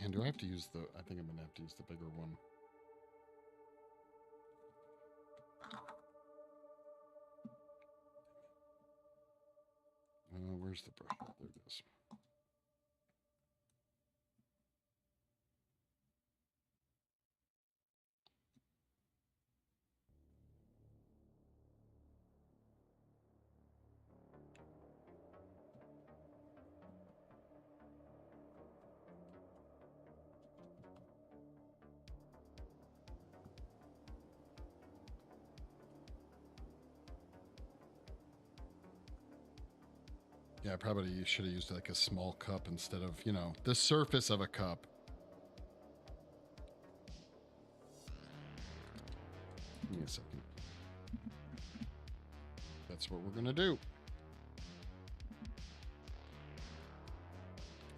Man, do I have to use the... I think I'm going to have to use the bigger one. Where's the brush? There it is. Yeah, probably you should have used like a small cup instead of, you know, the surface of a cup. Give me a second. That's what we're gonna do.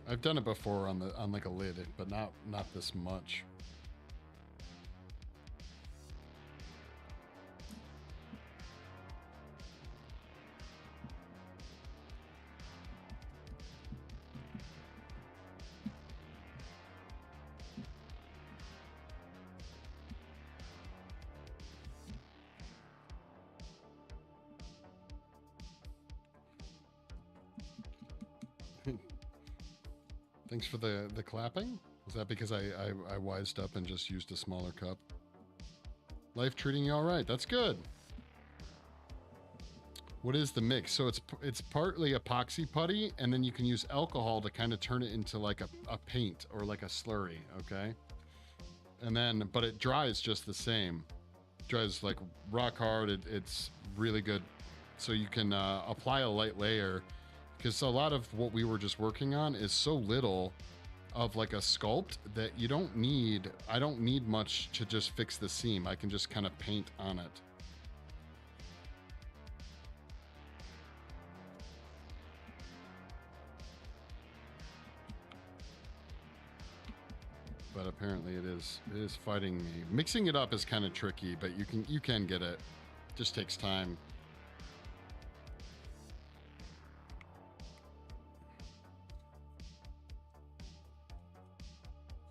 I've done it before on like a lid, but not this much. Thanks for the clapping. Is that because I wised up and just used a smaller cup? Life treating you all right. That's good. What is the mix? So it's partly epoxy putty, and then you can use alcohol to kind of turn it into like a paint or like a slurry, okay? And then, but it dries just the same. It dries like rock hard. It's really good. So you can apply a light layer, because a lot of what we were just working on is so little of like a sculpt that you don't need, I don't need much to just fix the seam. I can just kind of paint on it. But apparently it is fighting me. Mixing it up is kind of tricky, but you can get it. Just takes time.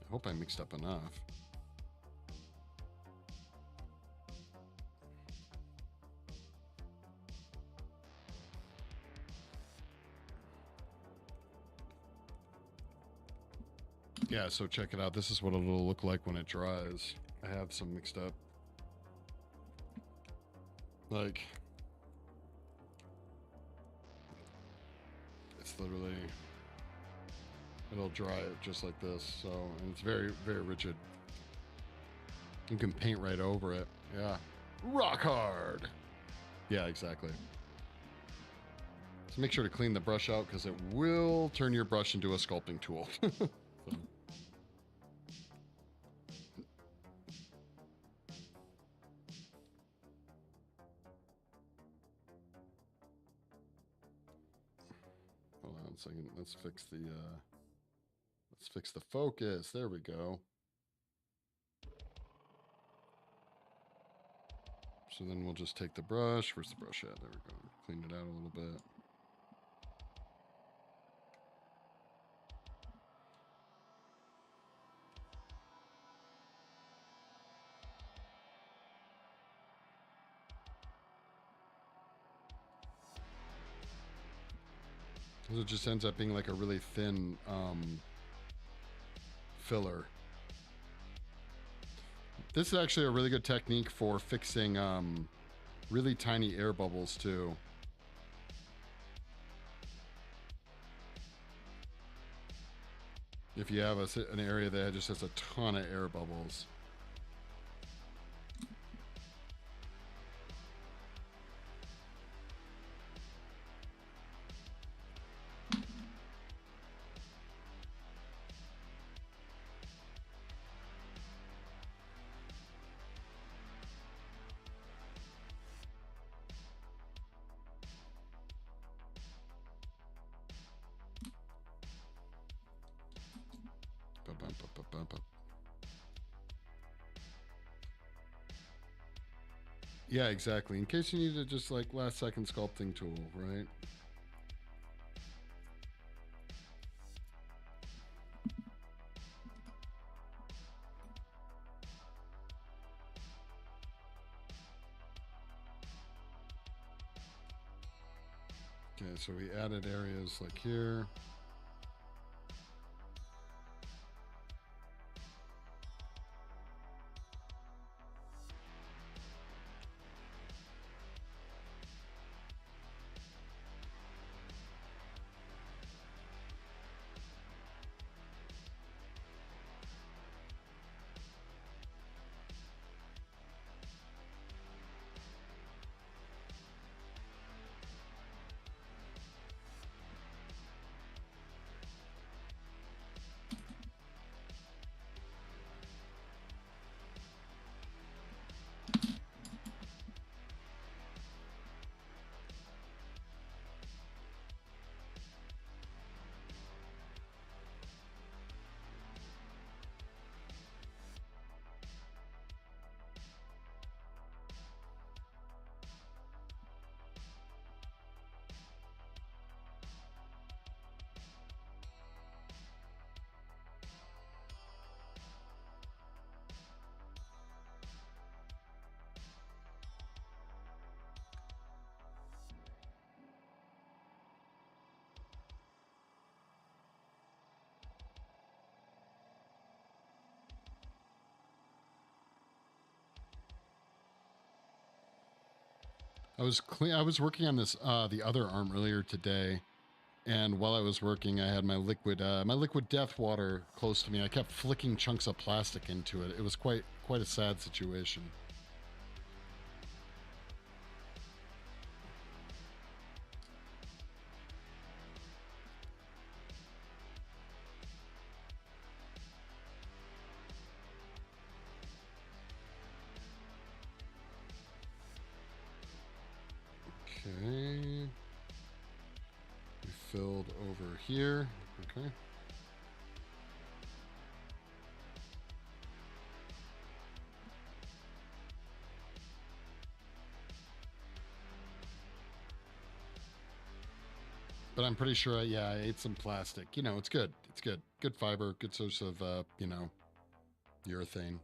I hope I mixed up enough. Yeah, so check it out. This is what it'll look like when it dries. I have some mixed up. Like, it's literally, it'll dry it just like this. So, and it's very, very rigid. You can paint right over it. Yeah. Rock hard. Yeah, exactly. So make sure to clean the brush out, because it will turn your brush into a sculpting tool. So. Hold on a second. Let's fix the focus. There we go. So then we'll just take the brush. Where's the brush at? There we go. Clean it out a little bit. It just ends up being like a really thin filler. This is actually a really good technique for fixing really tiny air bubbles too. If you have an area that just has a ton of air bubbles. Yeah, exactly. In case you need a just like last second sculpting tool, right? Okay, so we added areas like here. I was working on this the other arm earlier today, and while I was working, I had my liquid death water close to me. I kept flicking chunks of plastic into it. It was quite a sad situation. Okay. We filled over here. Okay. But I'm pretty sure, yeah, I ate some plastic. You know, it's good. It's good. Good fiber, good source of, you know, urethane.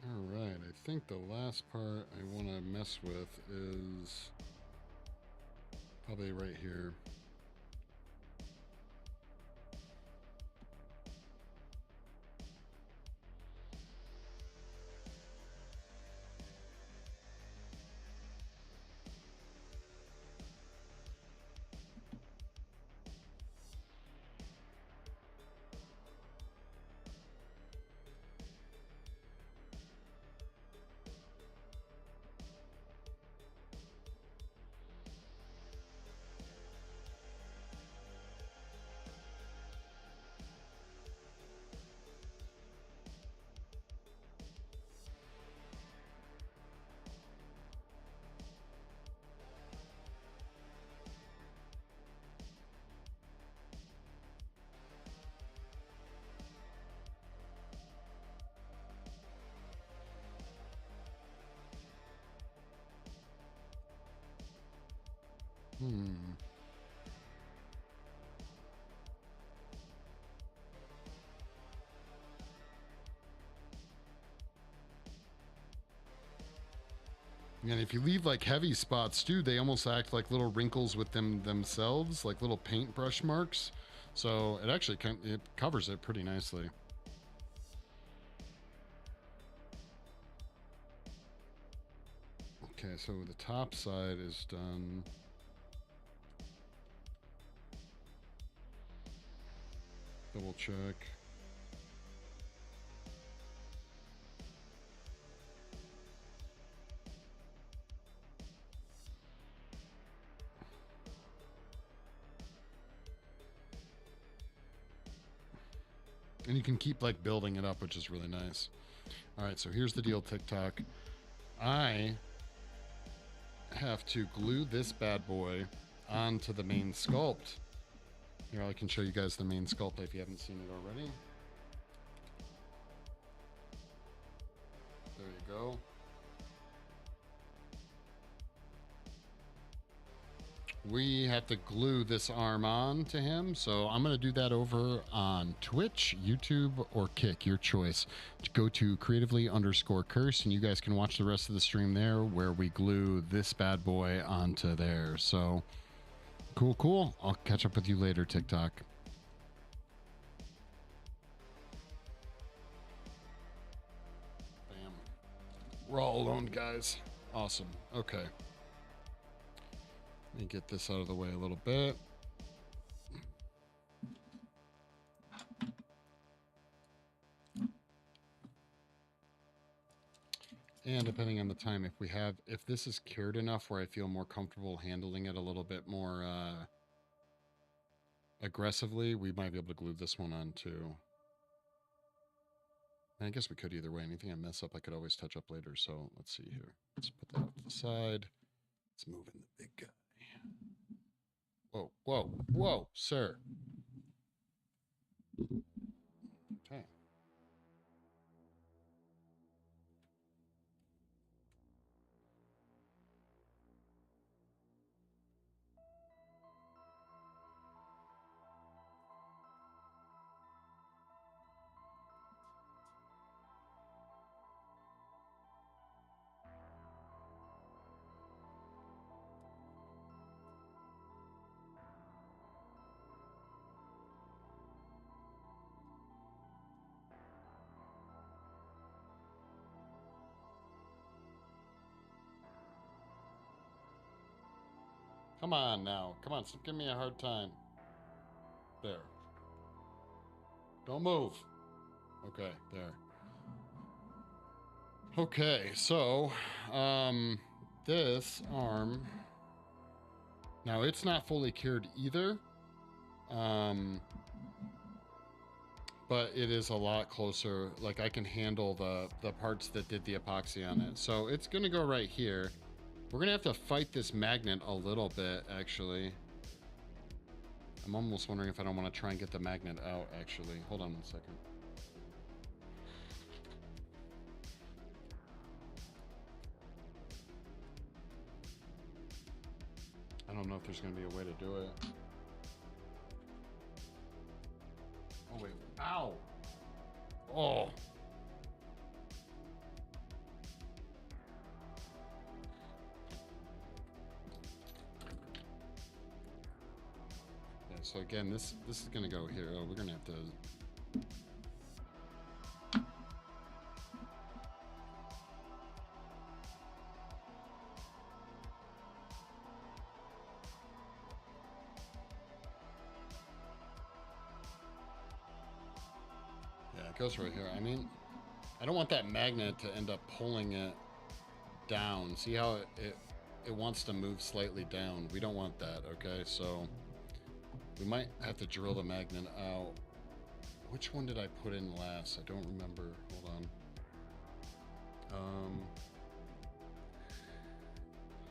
All right, I think the last part I want to mess with is probably right here. Hmm. And if you leave like heavy spots too, they almost act like little wrinkles with themselves, like little paintbrush marks. So it actually it covers it pretty nicely. Okay, so the top side is done. Double check. And you can keep like building it up, which is really nice. All right, so here's the deal, TikTok. I have to glue this bad boy onto the main sculpt. Here, I can show you guys the main sculpt if you haven't seen it already. There you go. We have to glue this arm on to him, so I'm going to do that over on Twitch, YouTube, or Kick, your choice. Go to creatively_curse, and you guys can watch the rest of the stream there where we glue this bad boy onto there. So, cool. I'll catch up with you later, TikTok. Bam. We're all alone, guys. Awesome. Okay. Let me get this out of the way a little bit. And depending on the time, if this is cured enough where I feel more comfortable handling it a little bit more aggressively, we might be able to glue this one on too. And I guess we could either way. Anything I mess up, I could always touch up later. So let's see here. Let's put that off to the side. Let's move in the big guy. Whoa, sir. Okay. Come on now. Come on, stop giving me a hard time. There. Don't move. Okay, there. Okay, so, this arm, now it's not fully cured either, but it is a lot closer. Like I can handle the parts that did the epoxy on it. So it's gonna go right here. We're gonna have to fight this magnet a little bit, actually. I'm almost wondering if I don't want to try and get the magnet out, actually. Hold on 1 second. I don't know if there's gonna be a way to do it. Oh wait, ow! Oh! So again, this is gonna go here. Oh, we're gonna have to. Yeah, it goes right here. I mean, I don't want that magnet to end up pulling it down. See how it wants to move slightly down. We don't want that. Okay, so. We might have to drill the magnet out. Which one did I put in last? I don't remember. Hold on.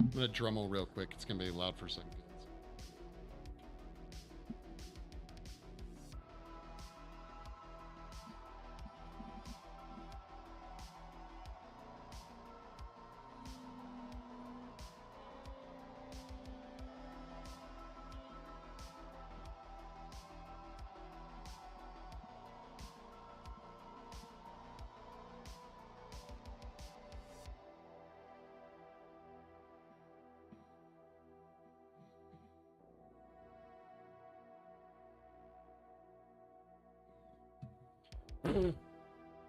I'm gonna Dremel real quick. It's gonna be loud for a second.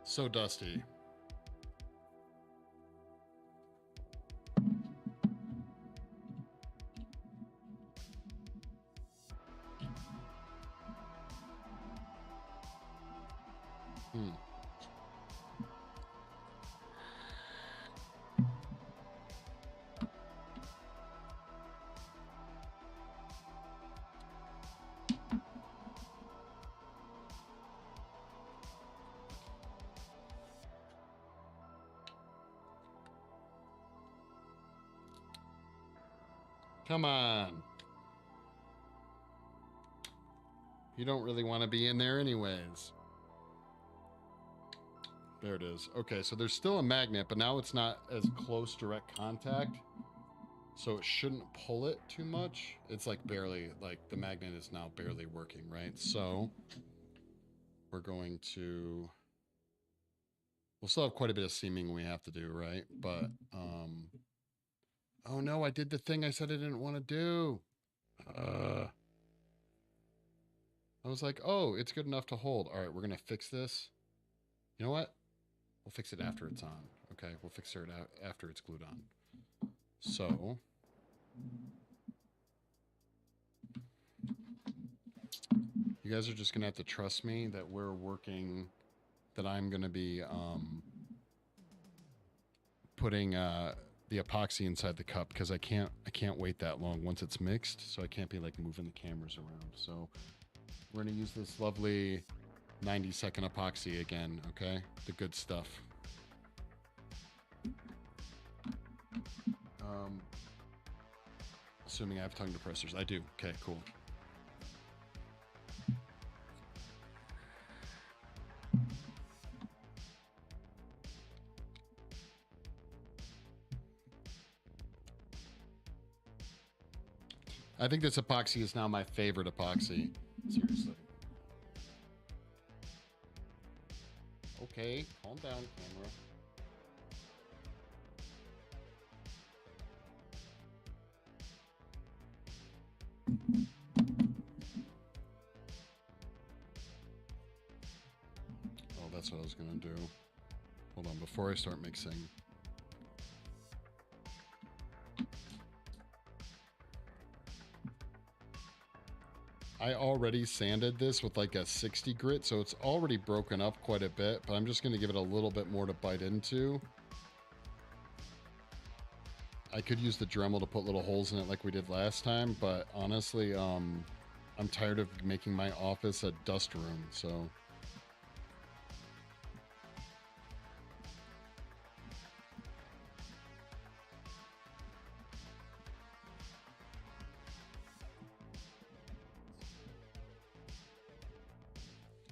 So dusty. Come on. You don't really want to be in there anyways. There it is. Okay, so there's still a magnet, but now it's not as close direct contact. So it shouldn't pull it too much. It's like barely, like the magnet is now barely working, right? So we're going to, we'll still have quite a bit of seaming we have to do, right? But, oh no, I did the thing I said I didn't want to do. I was like, oh, it's good enough to hold. All right, we're going to fix this. You know what? We'll fix it after it's on. Okay, we'll fix it out after it's glued on. So, you guys are just going to have to trust me that we're working, that I'm going to be putting the epoxy inside the cup, because I can't wait that long once it's mixed, so I can't be like moving the cameras around. So we're going to use this lovely 90-second epoxy again, okay? The good stuff. Assuming I have tongue depressors. I do. Okay, cool. I think this epoxy is now my favorite epoxy. Seriously. Okay, calm down, camera. Oh, that's what I was gonna do. Hold on, before I start mixing. I already sanded this with like a 60 grit, so it's already broken up quite a bit, but I'm just gonna give it a little bit more to bite into. I could use the Dremel to put little holes in it like we did last time, but honestly, I'm tired of making my office a dust room, so.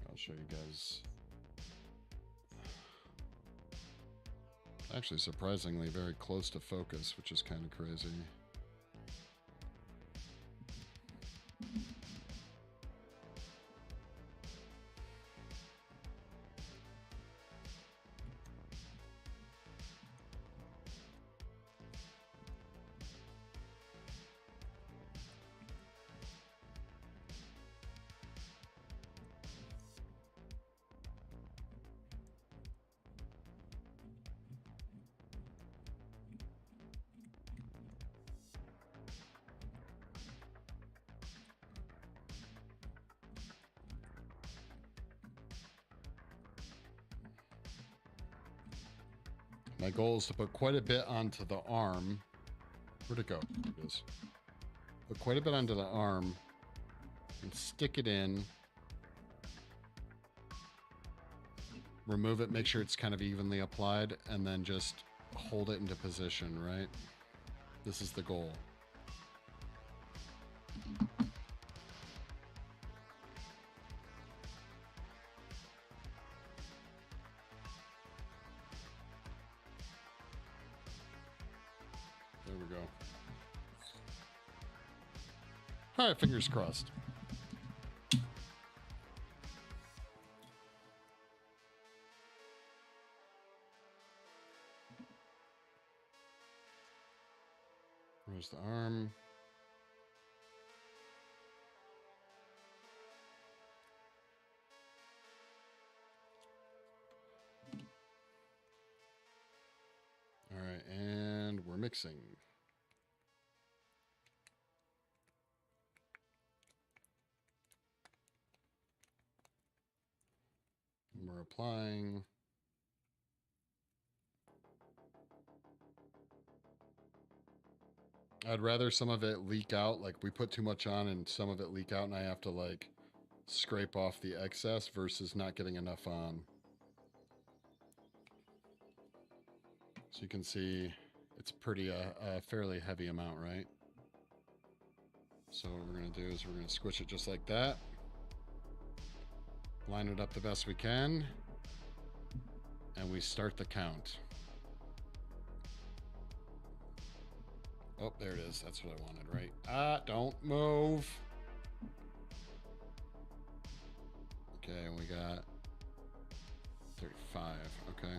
I'll show you guys. Actually, surprisingly, very close to focus, which is kind of crazy. My goal is to put quite a bit onto the arm. Where'd it go? There it is. Put quite a bit onto the arm and stick it in. Remove it, make sure it's kind of evenly applied, and then just hold it into position, right? This is the goal. There we go. All right, fingers crossed. Where's the arm? mixing. We're applying. I'd rather some of it leak out, like we put too much on and some of it leak out and I have to like scrape off the excess versus not getting enough on. So you can see it's pretty a fairly heavy amount, right? So what we're going to do is we're going to squish it just like that. Line it up the best we can. And we start the count. Oh, there it is. That's what I wanted, right? Ah, don't move. Okay, we got 35. Okay.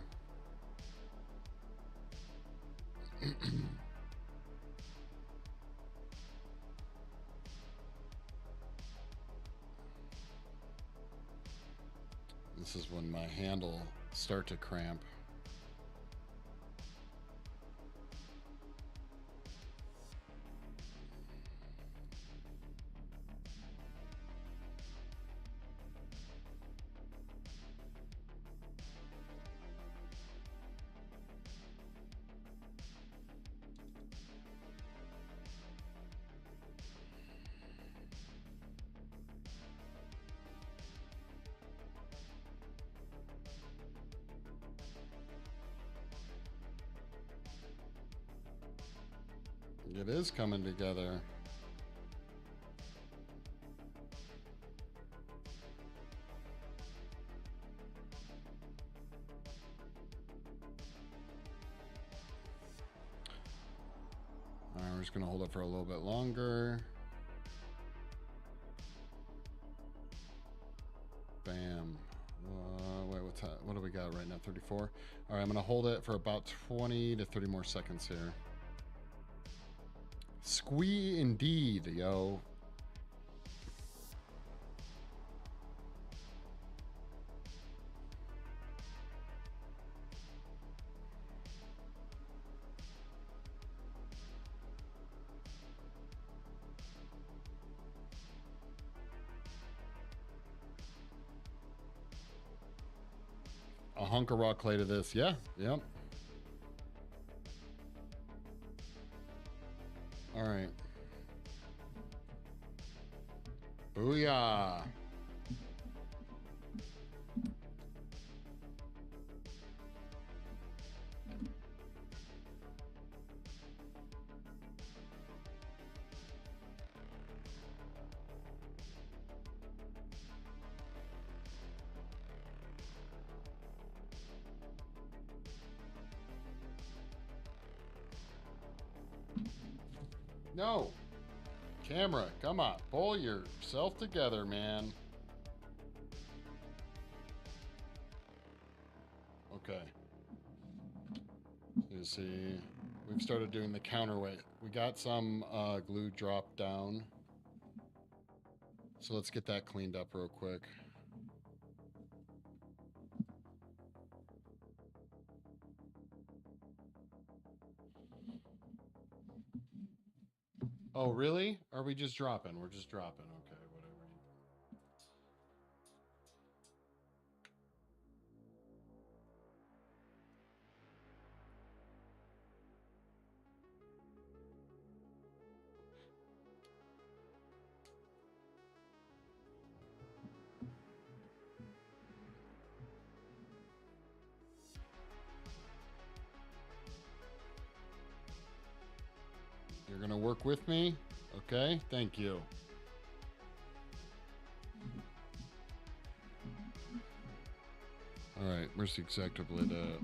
This is when my handle start to cramp. It is coming together. All right, we're just gonna hold it for a little bit longer. Bam. Wait, what's that? What do we got right now? 34. All right, I'm gonna hold it for about 20 to 30 more seconds here. Squee indeed, yo. A hunk of raw clay to this. Yeah, yep. All right. Booyah. No. Camera, come on. Pull yourself together, man. Okay. You see, we've started doing the counterweight. We got some glue dropped down. So let's get that cleaned up real quick. Oh, really? Are we just dropping? We're just dropping. Okay, whatever. You're going to work with me? Okay, thank you. All right, where's the exactive lid at?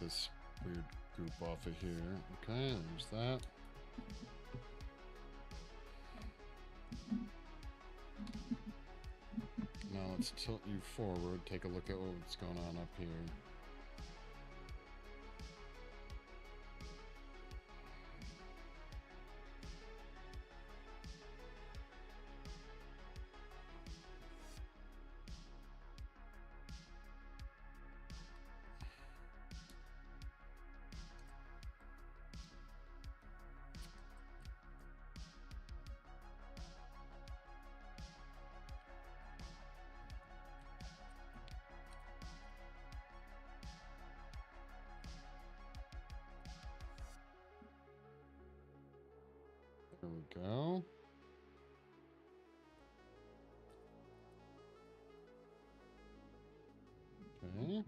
this weird goop off of here. Okay, there's that. Now let's tilt you forward. Take a look at what's going on up here. There we go. Okay.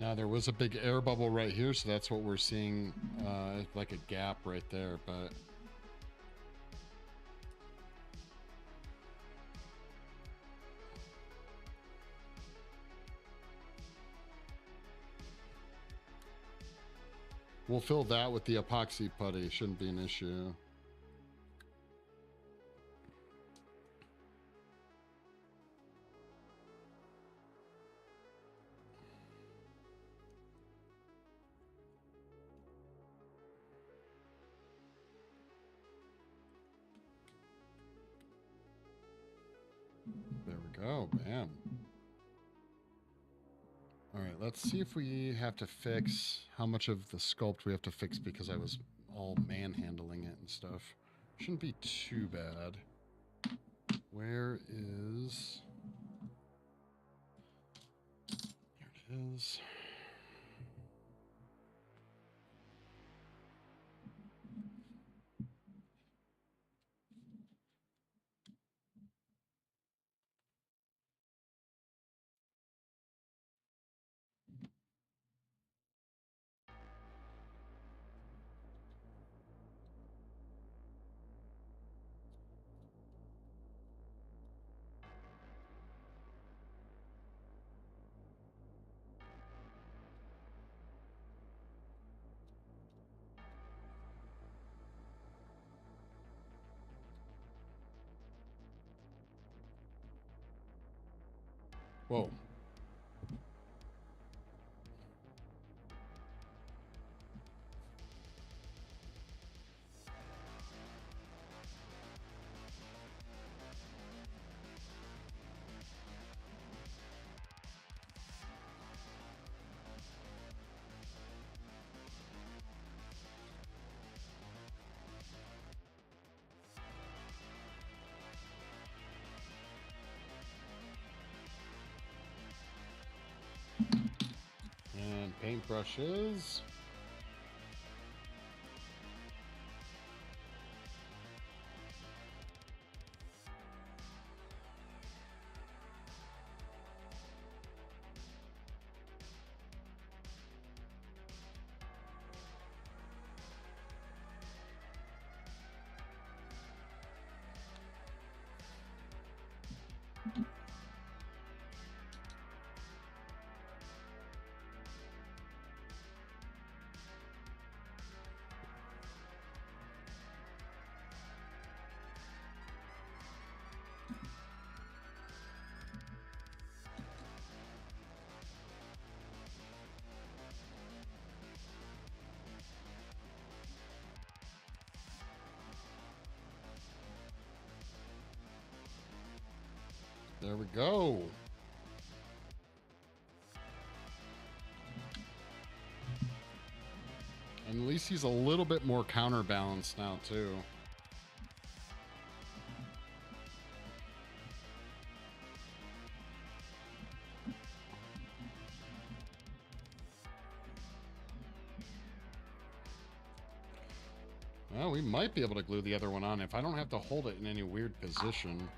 Now there was a big air bubble right here, so that's what we're seeing, like a gap right there, but we'll fill that with the epoxy putty. Shouldn't be an issue. There we go. Bam. All right, let's see if we have to fix how much of the sculpt we have to fix because I was all manhandling it and stuff. Shouldn't be too bad. Where is... There it is. Whoa. And paintbrushes. There we go. And at least he's a little bit more counterbalanced now, too. Well, we might be able to glue the other one on if I don't have to hold it in any weird position.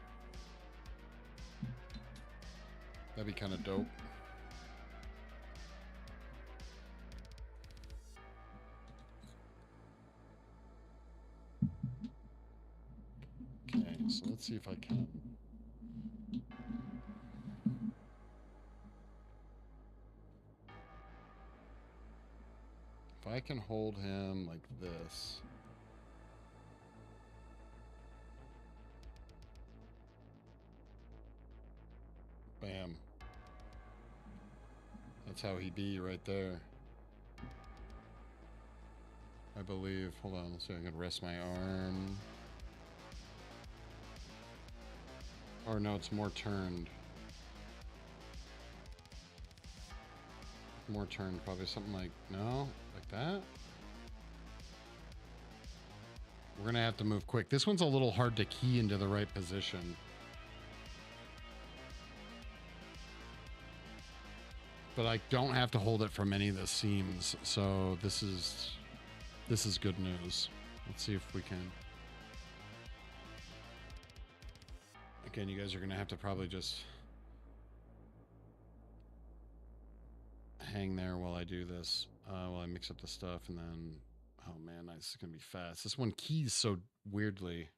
That'd be kind of dope. Let's see if I can. If I can hold him like this. Bam. That's how he be right there. I believe. Hold on, let's see if I can rest my arm. Or no, it's more turned. More turned, probably something like, no, like that. We're gonna have to move quick. This one's a little hard to key into the right position. But I don't have to hold it from any of the seams, so this is good news. Let's see if we can. Again, you guys are gonna have to probably just hang there while I do this, while I mix up the stuff, and then, oh man, this is gonna be fast. This one keys so weirdly.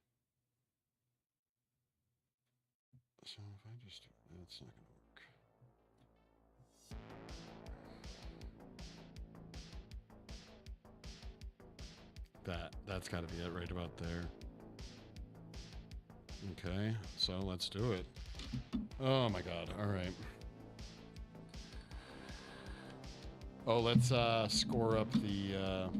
So if I just, that's not gonna work. That's gotta be it right about there. Okay, so let's do it. Oh my god, all right. Oh, let's score up the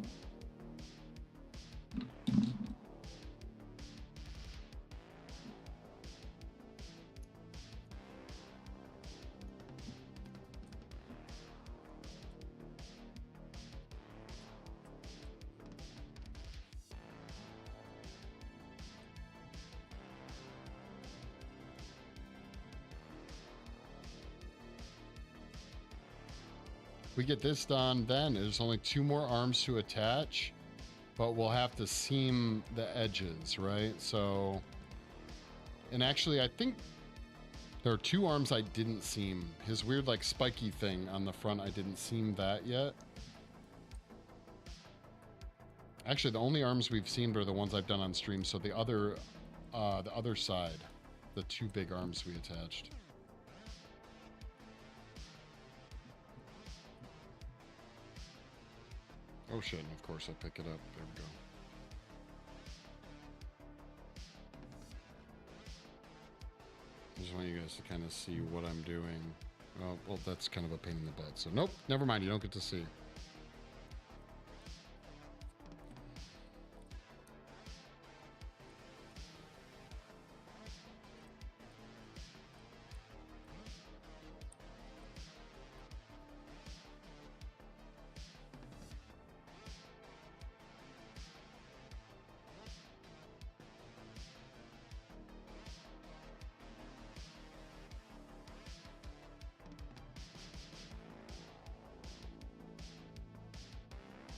we get this done, then there's only 2 more arms to attach, but we'll have to seam the edges, right? So, and actually I think there are 2 arms I didn't seam. His weird like spiky thing on the front, I didn't seam that yet. Actually, the only arms we've seamed are the ones I've done on stream. So the other side, the 2 big arms we attached. Oh shit, and of course I pick it up. There we go. I just want you guys to kind of see what I'm doing. Oh, well, that's kind of a pain in the butt. So nope, never mind, you don't get to see.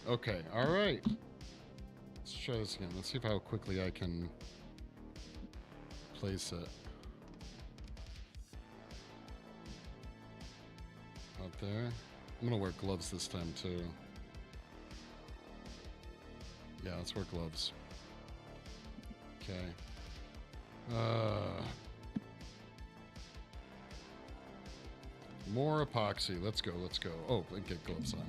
Okay, all right. Let's try this again. Let's see how quickly I can place it. Out there. I'm gonna wear gloves this time too. Yeah, let's wear gloves. Okay. More epoxy. Let's go, let's go. Oh, and get gloves on.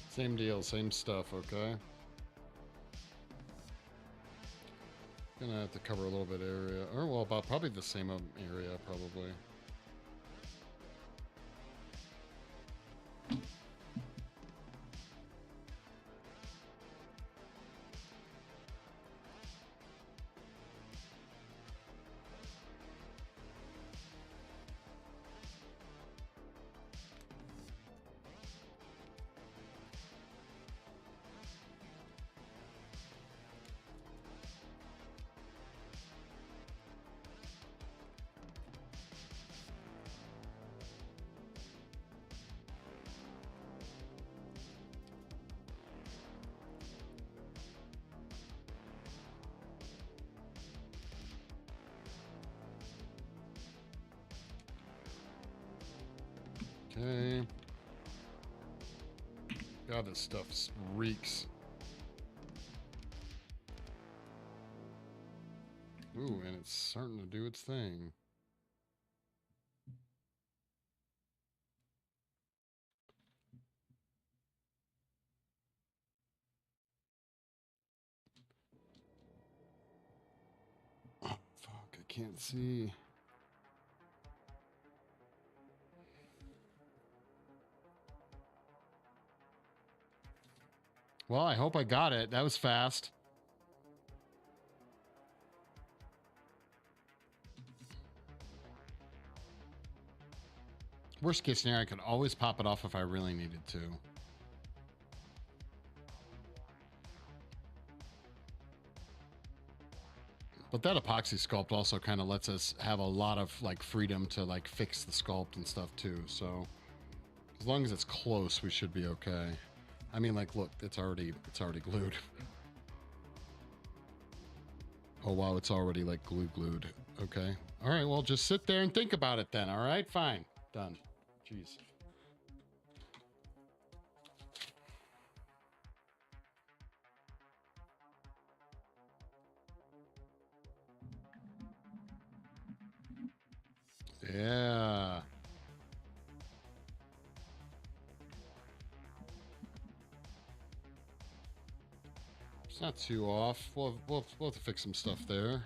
Same deal, same stuff, okay? Gonna have to cover a little bit area, or well, about probably the same area, probably. Okay. God, this stuff reeks. Ooh, and it's starting to do its thing. Oh, fuck, I can't see. Well, I hope I got it. That was fast. Worst case scenario, I could always pop it off if I really needed to. But that epoxy sculpt also kind of lets us have a lot of like freedom to like fix the sculpt and stuff too. So as long as it's close, we should be okay. I mean, like, look, it's already glued. Oh wow, it's already like glued. Okay. All right, well, just sit there and think about it then. All right, fine. Done. Jeez. Yeah. It's not too off. We'll have to fix some stuff there.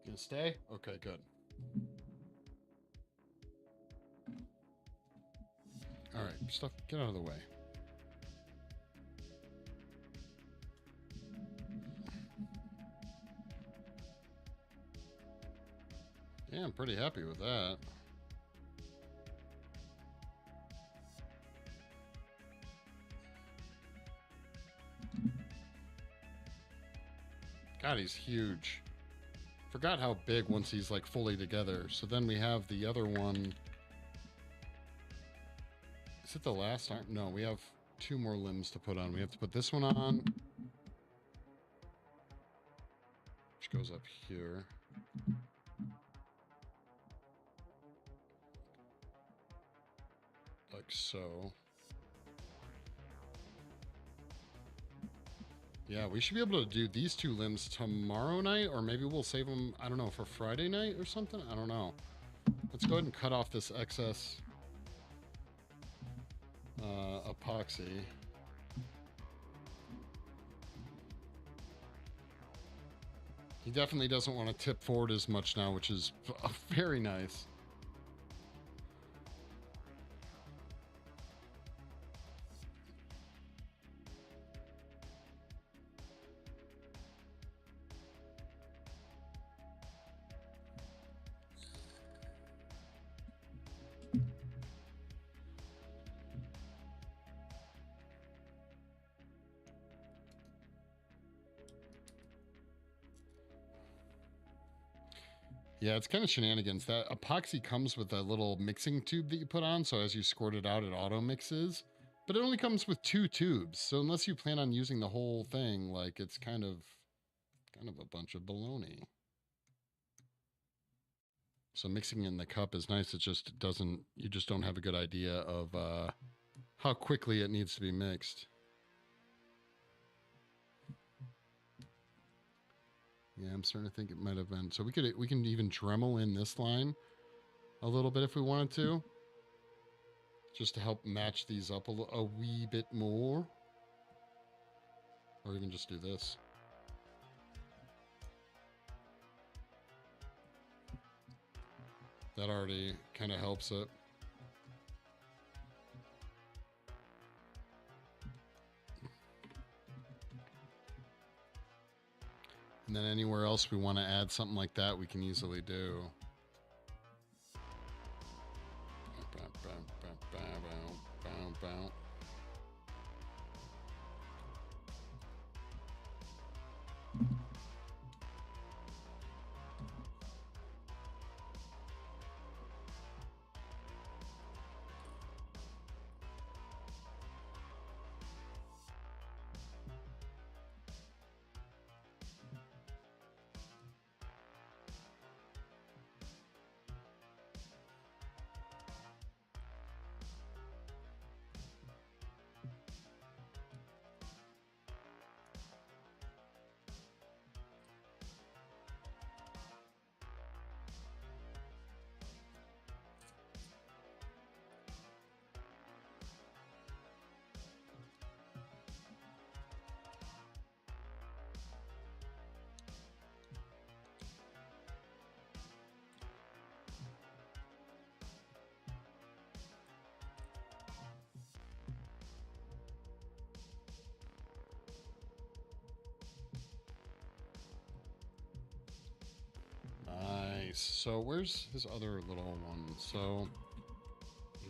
Gonna stay? Okay, good. All right, stuff, get out of the way. Yeah, I'm pretty happy with that. God, he's huge. Forgot how big once he's like fully together. So then we have the other one. Is it the last arm? No, we have 2 more limbs to put on. We have to put this one on, which goes up here. Like so. Yeah, we should be able to do these 2 limbs tomorrow night, or maybe we'll save them, I don't know, for Friday night or something? I don't know. Let's go ahead and cut off this excess epoxy. He definitely doesn't want to tip forward as much now, which is very nice. Yeah, it's kind of shenanigans. That epoxy comes with a little mixing tube that you put on, so as you squirt it out, it auto mixes. But it only comes with 2 tubes, so unless you plan on using the whole thing, like it's kind of a bunch of baloney. So mixing in the cup is nice. It just doesn't. You just don't have a good idea of how quickly it needs to be mixed. Yeah, I'm starting to think it might have been. So we can even Dremel in this line a little bit if we wanted to, just to help match these up a wee bit more, or even just do this. That already kind of helps it. And then anywhere else we want to add something like that, we can easily do. Nice. So where's his other little one? So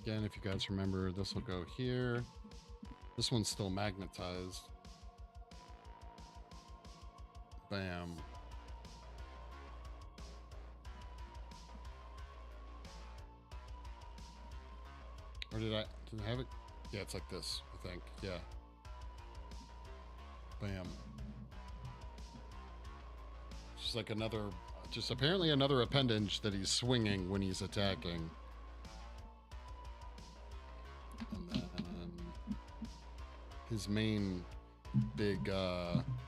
again, if you guys remember, this will go here. This one's still magnetized. Bam. Or did I have it? Yeah, it's like this, I think. Yeah. Bam. Just like another, just apparently another appendage that he's swinging when he's attacking. And then his main big,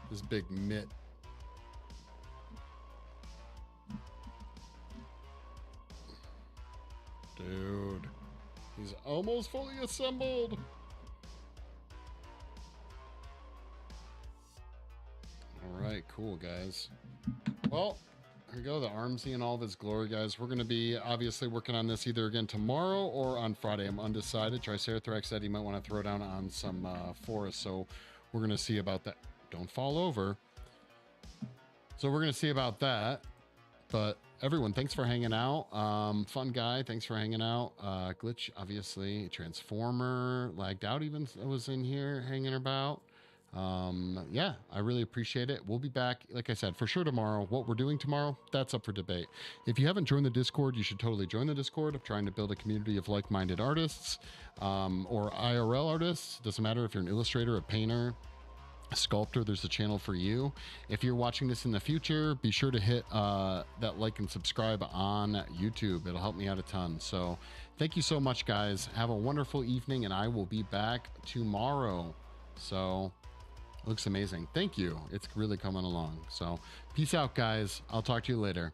his big mitt. Dude, he's almost fully assembled. All right, cool, guys. Well, here we go, the Armsy in all of his glory, guys. We're going to be obviously working on this either again tomorrow or on Friday. I'm undecided. Triceratops said he might want to throw down on some forest, so we're going to see about that. Don't fall over. So we're going to see about that. But everyone, thanks for hanging out. Fun guy, thanks for hanging out. Glitch, obviously. Transformer, lagged out even was in here hanging about. Yeah, I really appreciate it. We'll be back, like I said, for sure tomorrow. What we're doing tomorrow, that's up for debate. If you haven't joined the Discord, you should totally join the Discord. I'm trying to build a community of like-minded artists, or IRL artists. Doesn't matter if you're an illustrator, a painter, a sculptor, there's a channel for you. If you're watching this in the future, be sure to hit that like and subscribe on YouTube. It'll help me out a ton. So thank you so much, guys. Have a wonderful evening, and I will be back tomorrow. So looks amazing. Thank you. It's really coming along. So peace out, guys. I'll talk to you later.